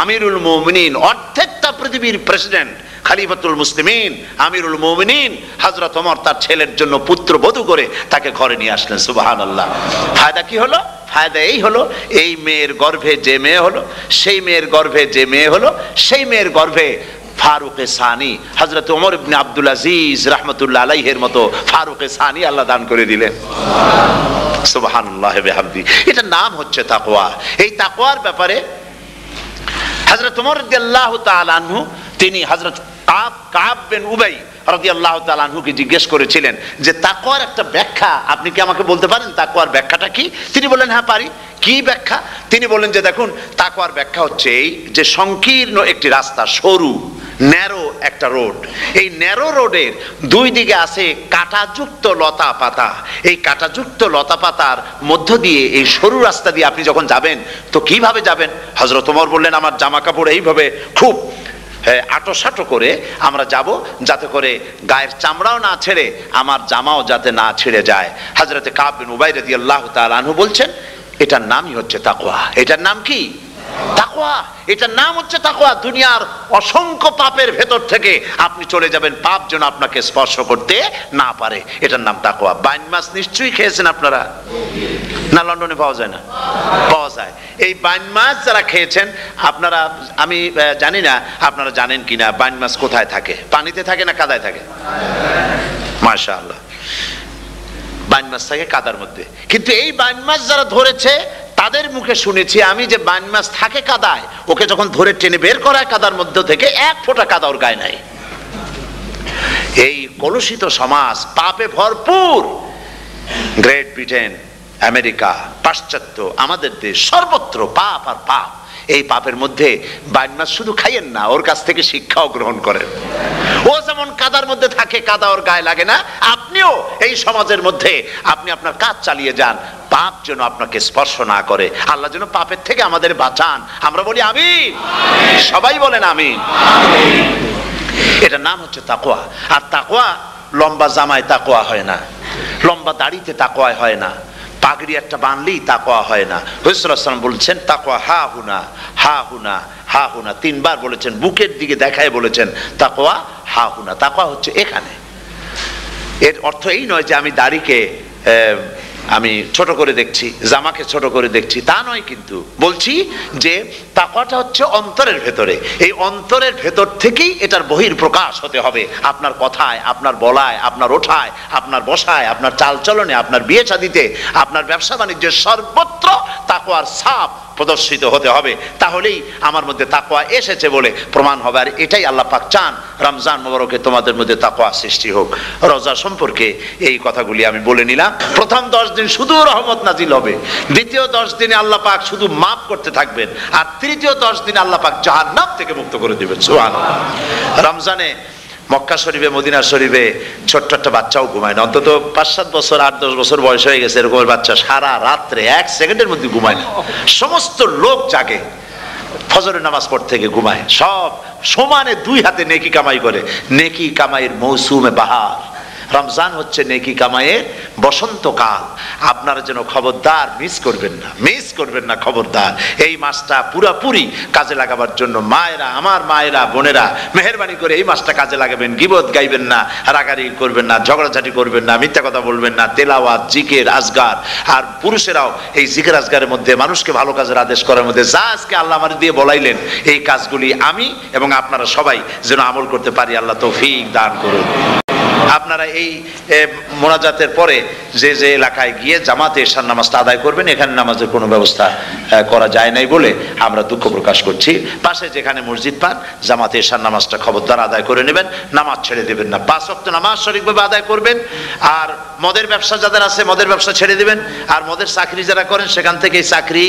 আমিরুল মুমিনিন, অর্ধেক পৃথিবীর প্রেসিডেন্ট, খলিফাতুল মুসলিমিন, আমিরুল মুমিনিন হযরত ওমর তার ছেলের জন্য পুত্রবধূ করে তাকে ঘরে নিয়ে আসলেন। সুবহানাল্লাহ। ফায়দা কি হলো? ফায়দা এই হলো, এই মেয়ের গর্ভে যে মেয়ে হলো, সেই মেয়ের গর্ভে যে মেয়ে হলো, সেই মেয়ের গর্ভে ফারুকে সানি হযরত ওমর ইবনে আব্দুল আজিজ রাহমাতুল্লাহ আলাইহির মতো ফারুকে সানি আল্লাহ দান করে দিলেন। সুবহানাল্লাহ ওয়া বিহামদি। এটা নাম হচ্ছে তাকওয়া। এই তাকওয়ার ব্যাপারে হযরত ওমর রাদিয়াল্লাহু তাআলা আনহু তিনি হযরত কাব বিন উবাই রাদিয়াল্লাহু তাআলা আনহুকে জিজ্ঞেস করেছিলেন যে তাকওয়ার একটা ব্যাখ্যা আপনি কি আমাকে বলতে পারেন, তাকওয়ার ব্যাখ্যাটা কি? তিনি বললেন হ্যাঁ পারি। কি ব্যাখ্যা? তিনি বললেন যে দেখুন, তাকওয়ার ব্যাখ্যা হচ্ছে এই যে সংকীর্ণ একটি রাস্তা, সরু ন্যারো একটা রোড, এই ন্যারো রোডের দুই দিকে আছে কাঁটাযুক্ত লতা পাতা। এই কাঁটাযুক্ত লতা পাতার মধ্য দিয়ে এই সরু রাস্তা দিয়ে আপনি যখন যাবেন তো কিভাবে যাবেন? হযরত ওমর বললেন আমার জামা কাপড় এইভাবে খুব আটোসাটো করে আমরা যাব, যাতে করে গায়ের চামড়াও না ছেড়ে আমার জামাও যাতে না ছিঁড়ে যায়। হযরতে কাব বিন উবাই রাদিয়াল্লাহু তাআলা আনহু বলছেন এটার নামই হচ্ছে তাকওয়া। এটার নাম কি? তাকওয়া। এটার নাম হচ্ছে তাকওয়া। দুনিয়ার অসংখ্য পাপের ভেতর থেকে আপনি চলে যাবেন, পাপ যেন আপনাকে স্পর্শ করতে না পারে। এটার নাম তাকওয়া। বাইন মাছ নিশ্চয়ই খেয়েছেন আপনারা, না লন্ডনে পাওয়া যায় না? পাওয়া যায়। এই বাইন মাছ যারা খেয়েছেন আপনারা, আমি জানি না আপনারা জানেন কিনা, বাইন মাছ কোথায় থাকে? পানিতে থাকে না কাদায় থাকে? মাশাআল্লাহ, বাইন মাছ থাকে কাদার মধ্যে। কিন্তু এই বাইন মাছ যারা ধরেছে তাদের মুখে শুনেছি আমি যে বাইন মাছ থাকে কাদায়, ওকে যখন ধরে টেনে বের করায় কাদার মধ্যে থেকে এক ফোঁটা কাদা ওর গায়ে নাই। এই কলুষিত সমাজ, পাপে ভরপুর, গ্রেট ব্রিটেন, আমেরিকা, পাশ্চাত্য, আমাদের দেশ, সর্বত্র পাপ আর পাপ। এই পাপের মধ্যে বাইন মাছ শুধু খাইয়েন না, ওর কাছ থেকে শিক্ষাও গ্রহণ করেন। ও যেমন কাদার মধ্যে থাকে, কাদা ওর গায়ে লাগে না, আপনিও এই সমাজের মধ্যে আপনি আপনার কাজ চালিয়ে যান, পাপ যেন আপনাকে স্পর্শ না করে। আল্লাহ যেন পাপের থেকে আমাদের বাঁচান। আমরা বলি আমিন, সবাই বলেন আমিন। এটার নাম হচ্ছে তাকওয়া। আর তাকওয়া লম্বা জামায় তাকওয়া হয় না, লম্বা দাড়িতে তাকওয়া হয় না, পাগড়ি একটা বানলেই তাকওয়া হয় না। রাসূলুল্লাহ সাল্লাল্লাহু আলাইহি ওয়াসাল্লাম বলেছেন তাকওয়া হা হুনা, হা হুনা, হা হুনা, তিনবার বলেছেন, বুকের দিকে দেখায় বলেছেন তাকওয়া হা হুনা। তাকওয়া হচ্ছে এখানে। এর অর্থ এই নয় যে আমি দাড়িকে আমি ছোট করে দেখছি, জামাকে ছোট করে দেখছি, তা নয়। কিন্তু বলছি যে তাকওয়াটা হচ্ছে অন্তরের ভেতরে। এই অন্তরের ভেতর থেকেই এটার বহির প্রকাশ হতে হবে। আপনার কথায়, আপনার বলায়, আপনার ওঠায়, আপনার বসায়, আপনার চালচলনে, আপনার বিয়ে শাদীতে, আপনার ব্যবসা বাণিজ্যের সর্বত্র তাকওয়ার ছাপ প্রদর্শিত হতে হবে। তাহলেই আমার মধ্যে তাকওয়া এসেছে বলে প্রমাণ হবে। আর এটাই আল্লাহ পাক চান, রমজান মোবারকে তোমাদের মধ্যে তাকওয়া সৃষ্টি হোক। রোজা সম্পর্কে এই কথাগুলি আমি বলে নিলাম। প্রথম 10 দিন শুধু রহমত নাজিল হবে, দ্বিতীয় 10 দিনে আল্লাহ পাক শুধু মাফ করতে থাকবেন, আর তৃতীয় 10 দিনে আল্লাহ পাক জাহান্নাম থেকে মুক্ত করে দিবেন। সুবহানাল্লাহ। রমজানে মক্কা শরীফে, মদিনা শরীফে ছোট্ট একটা বাচ্চাও ঘুমায় না। অন্তত 5-7 বছর, 8-10 বছর বয়স হয়ে গেছে এরকম বাচ্চা সারা রাত্রে 1 সেকেন্ডের মধ্যে ঘুমায় না। সমস্ত লোক জাগে, ফজরের নামাজ পড়তে থেকে ঘুমায়, সব সমানে 2 হাতে নেকি কামাই করে। নেকি কামাইয়ের মৌসুমে বাহার। রমজান হচ্ছে নেকি কামাইয়ের বসন্তকাল। আপনারা যেন খবরদার মিস করবেন না, মিস করবেন না, খবরদার। এই মাসটা পুরাপুরি কাজে লাগাবার জন্য মায়েরা, আমার মায়েরা, বোনেরা, মেহেরবানি করে এই মাসটা কাজে লাগাবেন। গীবত গাইবেন না, রাগারাগি করবেন না, ঝগড়াঝাটি করবেন না, মিথ্যা কথা বলবেন না, তেলাওয়াত, জিকির, আজগার। আর পুরুষেরাও এই জিকির আজগারের মধ্যে, মানুষকে ভালো কাজের আদেশ করার মধ্যে যা আজকে আল্লাহ আমার দিয়ে বলাইলেন, এই কাজগুলি আমি এবং আপনারা সবাই যেন আমল করতে পারি। আল্লাহ তৌফিক দান করুন। আপনারা এই মোনাজাতের পরে যে যে এলাকায় গিয়ে জামাতে এশার নামাজটা আদায় করবেন, এখানে নামাজের কোনো ব্যবস্থা করা যায় নাই বলে আমরা দুঃখ প্রকাশ করছি। পাশে যেখানে মসজিদ পান জামাতে এশার নামাজটা খবরদার আদায় করে নেবেন, নামাজ ছেড়ে দেবেন না, 5 ওয়াক্ত নামাজ সঠিকভাবে আদায় করবেন। আর মদের ব্যবসা যাদের আছে মদের ব্যবসা ছেড়ে দিবেন। আর মদের চাকরি যারা করেন সেখান থেকে চাকরি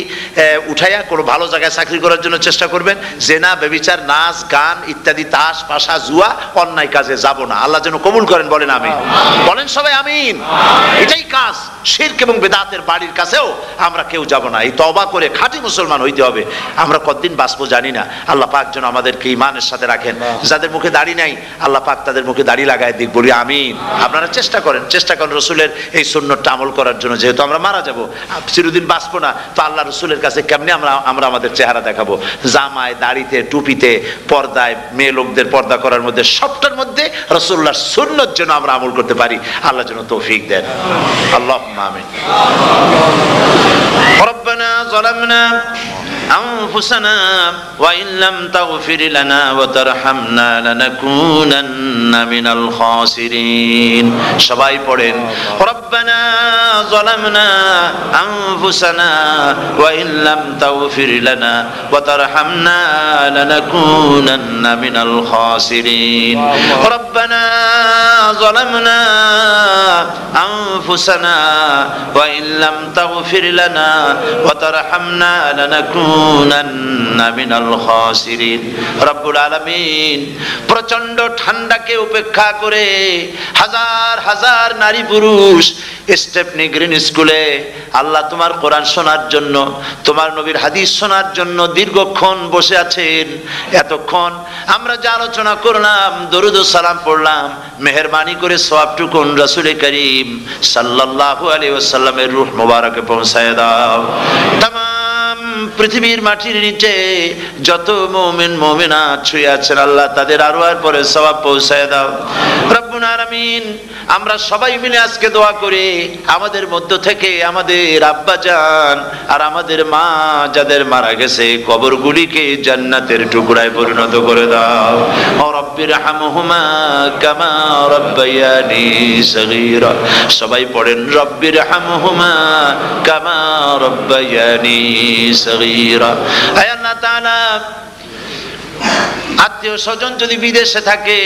উঠাইয়া কোনো ভালো জায়গায় চাকরি করার জন্য চেষ্টা করবেন। জেনা, ব্যভিচার, নাচ গান ইত্যাদি, তাস পাশা, জুয়া, অন্যায় কাজে যাব না। আল্লাহ যেন কবুল করেন, বলেন আমিন। বলেন সবাই আমিন। এটাই কাজ। শিরক এবং বেদাতের বাড়ির কাছেও আমরা কেউ যাব না। এই তওবা করে খাঁটি মুসলমান হইতে হবে। আমরা কতদিন বাঁচবো জানি না, আল্লাহ পাক যেন আমাদেরকে ঈমানের সাথে রাখেন। যাদের মুখে দাড়ি নাই আল্লাহ পাক তাদের মুখে দাড়ি লাগায় দিক, বলি আমিন। আপনারা চেষ্টা করেন রসুলের এই সুন্নতটা আমল করার জন্য। যেহেতু আমরা মারা যাব, চিরদিন বাঁচবো না, তো আল্লাহ রসুলের কাছে কেমনে আমরা আমাদের চেহারা দেখাবো? জামায়, দাড়িতে, টুপিতে, পর্দায়, মেয়ে লোকদের পর্দা করার মধ্যে সবটার মধ্যে রসুল্লাহর সুন্নত যেন আমরা আমল করতে পারি। আল্লাহ যেন তৌফিক দেন। আল্লাহুম্মা আমিন। রব্বানা যালামনা أنفسنا وإن لم تغفر لنا وترحمنا لنكونن من الخاسرين সবাই পড়েন ربنا ظلمنا أنفسنا وإن لم تغفر لنا وترحمنا لنكونن من الخاسرين ربنا ظلمنا أنفسنا وإن لم تغفر لنا وترحمنا لنكونن من الخاسرين রব্বুল আলামিন প্রচন্ড ঠান্ডাকে উপেক্ষা করে হাজার হাজার নারী পুরুষ স্টেপনি গ্রিন স্কুলে আল্লাহ তোমার কোরআন শোনার জন্য, তোমার নবীর হাদিস শোনার জন্য দীর্ঘক্ষণ বসে আছেন। এতক্ষণ আমরা যে আলোচনা করলাম, দরুদ ও সালাম পড়লাম, মেহেরবানি করে সওয়াবটুকুন রাসূল করিম সাল্লাল্লাহু আলাইহি ওয়াসাল্লামের রূহ মোবারকে পৌঁছায় দাও। তামাম পৃথিবীর মাটির নিচে যত মুমিন মুমিনাত শুয়ে আছেন আল্লাহ তাদের আরওয়ার পরে সওয়াব পৌঁছায় দাও রব্বুল আলামিন। আমরা সবাই মিলে আজকে দোয়া করি, আমাদের মধ্য থেকে আমাদের আব্বা জান আর আমাদের মা যাদের মারা গেছে কবরগুলিকে জান্নাতের টুকরায় পরিণত করে দাও। ও রব্বির হামহুমা কামা রাব্বায়ানি সগীরা। সবাই পড়েন রব্বির হামহুমা কামা রাব্বায়ানি সগীরা। হে আল্লাহ তাআলা, আত্মীয় স্বজন যদি বিদেশে থাকে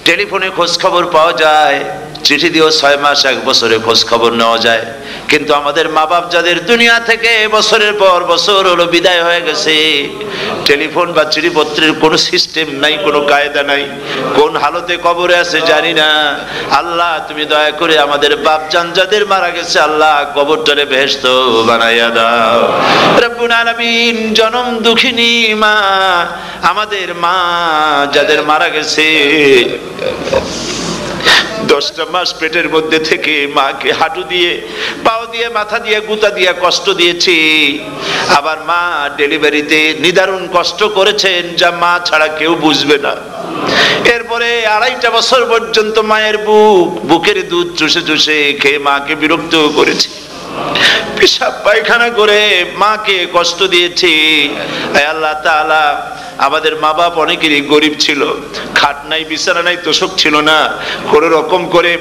টেলিফোনে খোঁজ খবর পাওয়া যায়, চিঠি দিয়েও 6 মাস 1 বছরে খোঁজ খবর নেওয়া যায়, কিন্তু আমাদের মা বাপ যাদের দুনিয়া থেকে বছরের পর বছর হলো বিদায় হয়ে গেছে, টেলিফোন বা চিঠিপত্রের কোনো সিস্টেম নাই, কোনো কায়দা নাই, কোন হালতে কবরে আছে জানি না। আল্লাহ তুমি দয়া করে আমাদের বাপ জান যাদের মারা গেছে আল্লাহ কবরটারে বেহেশত বানাইয়া দাও রব্বুল আলামিন। জনম দুঃখিনী মা, আমাদের মা যাদের মারা গেছে 10টা মাস পেটের মধ্যে থেকে মাকে হাঁটু দিয়ে, পাও দিয়ে, মাথা দিয়ে, গুতা দিয়ে কষ্ট দিয়েছি। আবার মা ডেলিভারিতে নিদারুণ কষ্ট করেছেন যা মা ছাড়া কেউ বুঝবে না। এরপরে 2.5 বছর পর্যন্ত মায়ের বুকের দুধ চুষে চুষে খেয়ে মাকে বিরক্ত করেছি, পেশাব পায়খানা করে মাকে কষ্ট দিয়েছি। আল্লাহ তাআলা, আমাদের মা বাপ অনেকেরই গরিব ছিল, খাট নাই, বিছানা নাই, তোষক ছিল না, কোন রকম করে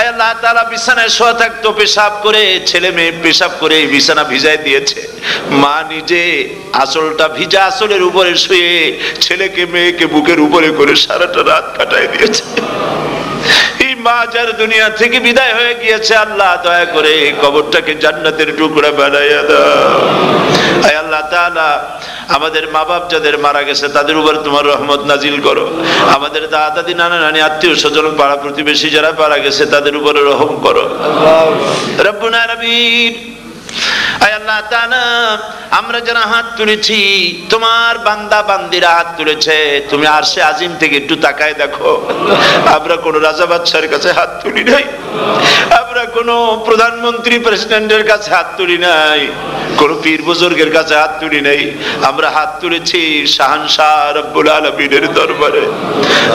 আল্লাহ তাআলা বিছানায় শোয়া থাকতো, পেশাব করে, ছেলে মেয়ে পেশাব করে বিছানা ভিজায় দিয়েছে। মা নিজে আঁচলটা ভিজা আঁচলের উপরে শুয়ে ছেলেকে মেয়েকে বুকের উপরে করে সারাটা রাত কাটায় দিয়েছে। এই মা যার দুনিয়া থেকে বিদায় হয়ে গিয়েছে আল্লাহ দয়া করে কবরটাকে জান্নাতের টুকরা বানাইয়া দাও। আয় আল্লাহ তাআলা, আমাদের মা বাপ যাদের মারা গেছে তাদের উপর তোমার রহমত নাজিল করো। আমাদের দাদা দাদি, নানা নানি, আত্মীয় স্বজন, পাড়া প্রতিবেশী যারা মারা গেছে তাদের উপরে রহম করো রব্বুল আলামিন। আয় আল্লাহ তাআলা, আমরা যারা হাত তুলেছি, তোমার বান্দা বান্দিরা হাত তুলেছে, তুমি আরশে আজিম থেকে একটু তাকায় দেখো, আমরা কোন রাজা বাদশার কাছে হাত তুলি নাই, আমরা কোন প্রধানমন্ত্রী প্রেসিডেন্টের কাছে হাত তুলি নাই, কোন পীর বুজুর্গের কাছে হাত তুলি নাই, আমরা হাত তুলেছি শাহানশাহ রব্বুল আলামিনের দরবারে।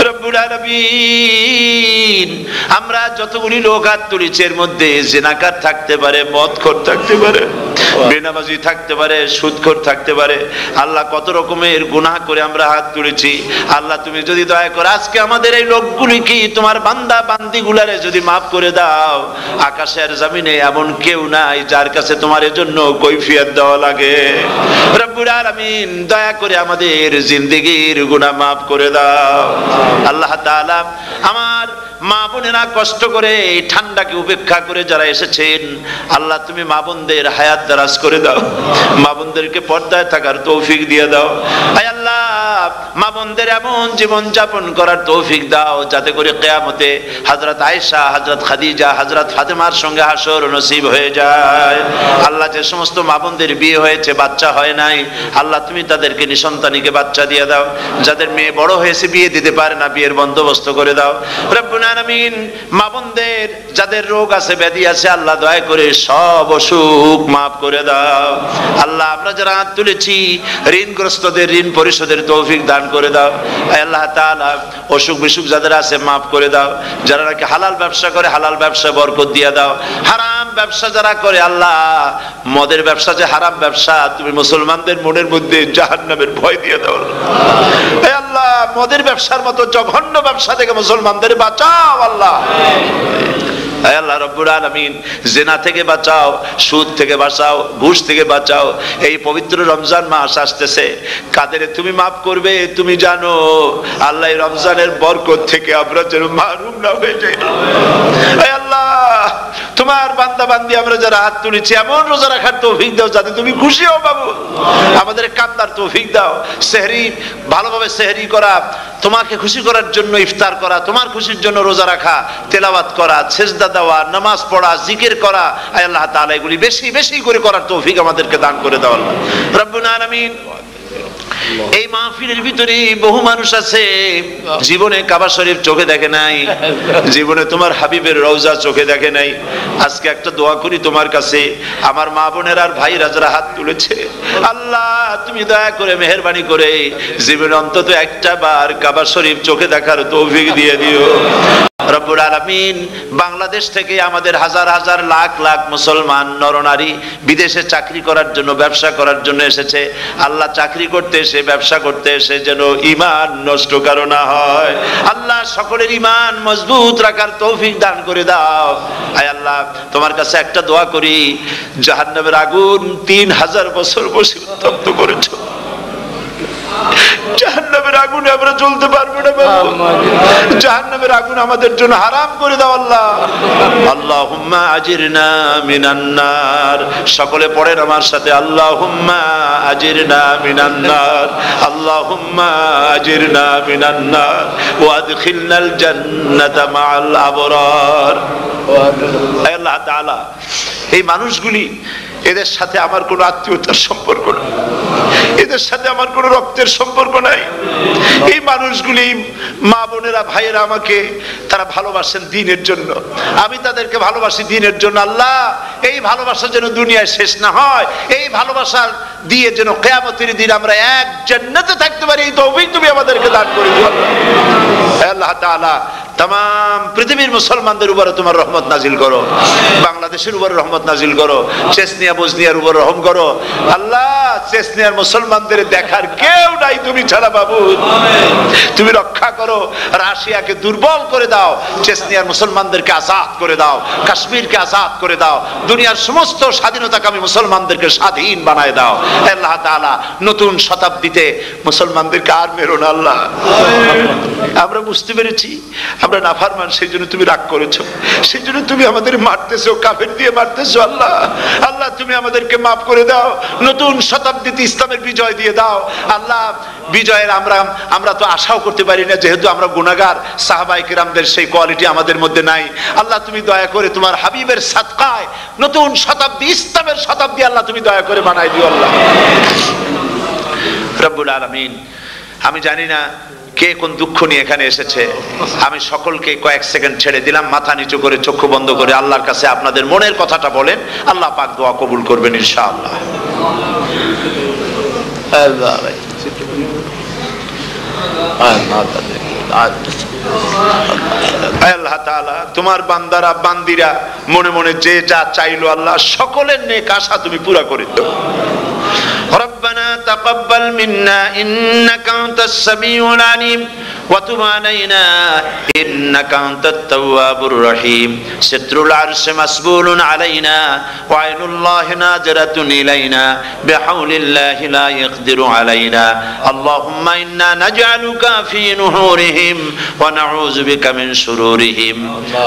রব্বুল আলামিন, আমরা যতগুলি লোক হাত তুলেছি এর মধ্যে জিনাকার থাকতে পারে, মদখোর থাকতে পারে, বেনামাজি থাকতে পারে, সুদখোর থাকতে পারে। আল্লাহ কত রকমের গুনাহ করে আমরা হাত তুলেছি। আল্লাহ তুমি যদি দয়া করে আজকে আমাদের এই লোকগুলি কি তোমার বান্দা বান্দিগুলারে যদি মাফ করে দাও, আকাশের জমিনে এমন কেউ নাই যার কাছে তোমার জন্য কৈফিয়ত দেওয়া লাগে। রব্বুল আলামিন দয়া করে আমাদের জিন্দেগির গুনাহ মাফ করে দাও। আল্লাহ তাআলা আমার মা বোনেরা কষ্ট করে এই ঠান্ডাকে উপেক্ষা করে যারা এসেছেন, আল্লাহ তুমি মা বোনদের হায়াত দারাজ করে দাও, মা বোনদেরকে পর্দায় থাকার তৌফিক দিয়ে দাও। আয় আল্লাহ মা বোনদের এমন জীবন যাপন করার তৌফিক দাও যাতে করে কিয়ামতে হযরত আয়েশা, হযরত খাদিজা, হযরত ফাতেমার সঙ্গে হাসর নসিব হয়ে যায়। আল্লাহ যে সমস্ত মা বোনদের বিয়ে হয়েছে বাচ্চা হয় নাই, আল্লাহ তুমি তাদেরকে নিঃসন্তানীকে বাচ্চা দিয়ে দাও। যাদের মেয়ে বড় হয়েছে বিয়ে দিতে পারে না, বিয়ের বন্দোবস্ত করে দাও। রব্বুল আলামিন মা বোনদের যাদের রোগ আছে ব্যাধি আছে, আল্লাহ দয়া করে সব অসুখ মাফ করে দাও। আল্লাহ আমরা যারা হাত তুলেছি ঋণগ্রস্তদের ঋণ পরিশোধের তৌফিক দান করে দাও। আল্লাহ তাআলা অসুখ বিসুখ যাদের আছে মাফ করে দাও। যারা নাকি হালাল ব্যবসা করে হালাল ব্যবসা বরকত দিয়ে দাও। হারাম ব্যবসা যারা করে, আল্লাহ মদের ব্যবসা যে হারাম ব্যবসা, তুমি মুসলমানদের মনের মধ্যে জাহান্নামের ভয় দিয়ে দাও। আল্লাহ মদের ব্যবসার মতো জঘন্য ব্যবসা থেকে মুসলমানদের বাঁচাও আল্লাহ। আল্লাহ রব্বুল আলামিন জিনা থেকে বাঁচাও, সুদ থেকে বাঁচাও, ঘুষ থেকে বাঁচাও। এই পবিত্র রমজান মাস আসতেছে, কাদের তুমি মাফ করবে তুমি জানো। আল্লাহ রমজানের বরকত থেকে আমরা যেন মাহরুম না হয়ে যাই। আল্লাহ তোমার বান্দা বান্দি আমরা যারা হাত তুলেছি এমন রোজা রাখার তৌফিক দাও যাতে তুমি খুশি হও বাবু। আমাদের কান্দার তৌফিক দাও। সেহরি ভালোভাবে সেহরি করা, তোমাকে খুশি করার জন্য ইফতার করা, তোমার খুশির জন্য রোজা রাখা, তেলাওয়াত করা, সেজদা দেওয়া, নামাজ পড়া, জিকির করা, আয় আল্লাহ তাআলা এগুলি বেশি বেশি করে করার তৌফিক আমাদেরকে দান করে দাও আল্লাহ রব্বুল আলামিন। এই মাহফিলের ভিতরে বহু মানুষ আছে জীবনে কাবা শরীফ চোখে দেখে নাই, জীবনে তোমার হাবিবের রওজা চোখে দেখে নাই। আজকে একটা দোয়া করি তোমার কাছে, আমার মা বোনের আর ভাইরা যারা হাত তুলেছে, আল্লাহ তুমি দয়া করে মেহেরবানি করে জীবনে অন্তত একটা বার কাবা শরীফ চোখে দেখার তৌফিক দিয়ে দিও রব্বুল আলামিন। বাংলাদেশ থেকে আমাদের হাজার হাজার লাখ লাখ মুসলমান নরনারী বিদেশে চাকরি করার জন্য, ব্যবসা করার জন্য এসেছে। আল্লাহ চাকরি করতে এসে, ব্যবসা করতে এসে যেন ঈমান নষ্ট কারো না হয়। আল্লাহ সকলের ঈমান মজবুত রাখার তৌফিক দান করে দাও। আয় আল্লাহ তোমার কাছে একটা দোয়া করি, জাহান্নামের আগুন 3000 বছর বসে উত্তপ্ত করেছো, জাহান্নামের আগুনে আমরা জ্বলতে পারবো না বাবু। জাহান্নামের আগুন আমাদের জন্য হারাম করে দাও আল্লাহ। আল্লাহুম্মা আজিরনা মিনান নার। সকলে পড়েন আমার সাথে, আল্লাহুম্মা আজিরনা মিনান নার, আল্লাহুম্মা আজিরনা মিনান নার ওয়া আদখিলনাল জান্নাতা মাআল আবরার। আল্লাহ তাআলা এই মানুষগুলি, এদের সাথে আমার কোনো আত্মীয়তার সম্পর্ক নেই, এদের সাথে আমার কোনো রক্তের সম্পর্ক নাই। এই মানুষগুলি মা বোনেরা ভাইয়েরা আমাকে তারা ভালোবাসেন দ্বীনের জন্য, আমি তাদেরকে ভালোবাসি দ্বীনের জন্য। আল্লাহ এই ভালোবাসা যেন দুনিয়ায় শেষ না হয়, এই ভালোবাসা দিয়ে যেন কিয়ামতের দিন আমরা এক জান্নাতে থাকতে পারি, এই তৌফিক তুমি আমাদেরকে দান করে দিও আল্লাহ তাআলা। तमाम পৃথিবীর মুসলমানদের উপরে তোমার রহমত নাজিল করো, বাংলাদেশের উপরে রহমত নাজিল করো, চেচনিয়া বসনিয়ার উপর রহম করো আল্লাহ। চেচনিয়ার মুসলমানদের দেখার কেউ নাই তুমি ছাড়া বাবু, তুমি রক্ষা করো। রাশিয়াকে দুর্বল করে দাও, চেচনিয়ার মুসলমানদেরকে আজাদ করে দাও, কাশ্মীরকে আজাদ করে দাও, দুনিয়ার সমস্ত স্বাধীনতাকামী মুসলমানদেরকে স্বাধীন বানায় দাও আল্লাহ তাআলা। নতুন শতাব্দীতে মুসলমানদেরকে আর মেরো না আল্লাহ। আমরা বুঝতে পেরেছি আমরা নাফরমান, সেই জন্য তুমি রাগ করেছো, সেই জন্য তুমি আমাদের মারতেছো, কাফের দিয়ে মারতেছো আল্লাহ। আল্লাহ তুমি আমাদেরকে মাফ করে দাও, নতুন শতাব্দীতে ইসলামের বিজয় দিয়ে দাও আল্লাহ। বিজয়ের আমরা তো আশাও করতে পারি না, যেহেতু আমরা গুনাহগার। সাহাবায়ে কিরামদের সেই কোয়ালিটি আমাদের মধ্যে নাই আল্লাহ। তুমি দয়া করে তোমার হাবিবের সাদকায় নতুন শতাব্দী, ইসলামের শতাব্দী আল্লাহ তুমি দয়া করে বানাই দিও আল্লাহ রব্বুল আলামিন। আমি জানি না কে কোন দুঃখ নিয়ে এখানে এসেছে, আমি সকলকে কয়েক সেকেন্ড ছেড়ে দিলাম, মাথা নিচু করে চক্ষু বন্ধ করে আল্লাহর কাছে আপনাদের মনের কথাটা বলেন, আল্লাহ পাক দোয়া কবুল করবেন ইনশাআল্লাহ। আল্লাহ তাআলা তোমার বান্দারা বান্দিরা মনে মনে যে যা চাইলো আল্লাহ সকলের নেক আশা তুমি পুরা করে দাও। ربنا تقبل منا إنك أنت السميع العليم وتب علينا إنك أنت التواب الرحيم ستر العرش مسبول علينا وعين الله ناظرة إلينا بحول الله لا يقدر علينا اللهم إنا نجعلك في نحورهم ونعوذ بك من شرورهم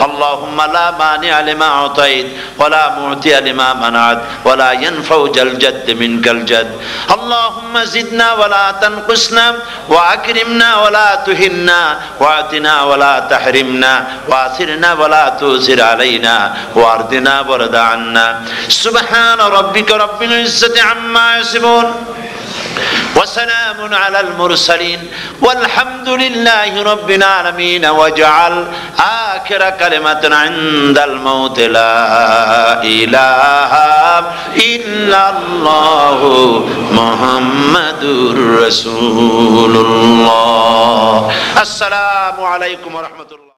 اللهم لا مانع لما أعطيت ولا معطي لما منعت ولا ينفع ذا الجد منك الجد اللهم زدنا ولا تنقصنا وأكرمنا ولا تهنا وآتنا ولا تحرمنا وآثرنا ولا تؤثر علينا وأرضنا وارض عنا سبحان ربك رب العزة عما يصفون وسلام على المرسلين والحمد لله رب العالمين واجعل آخر كلمة عند الموت لا إله إلا الله محمد رسول الله السلام عليكم ورحمة الله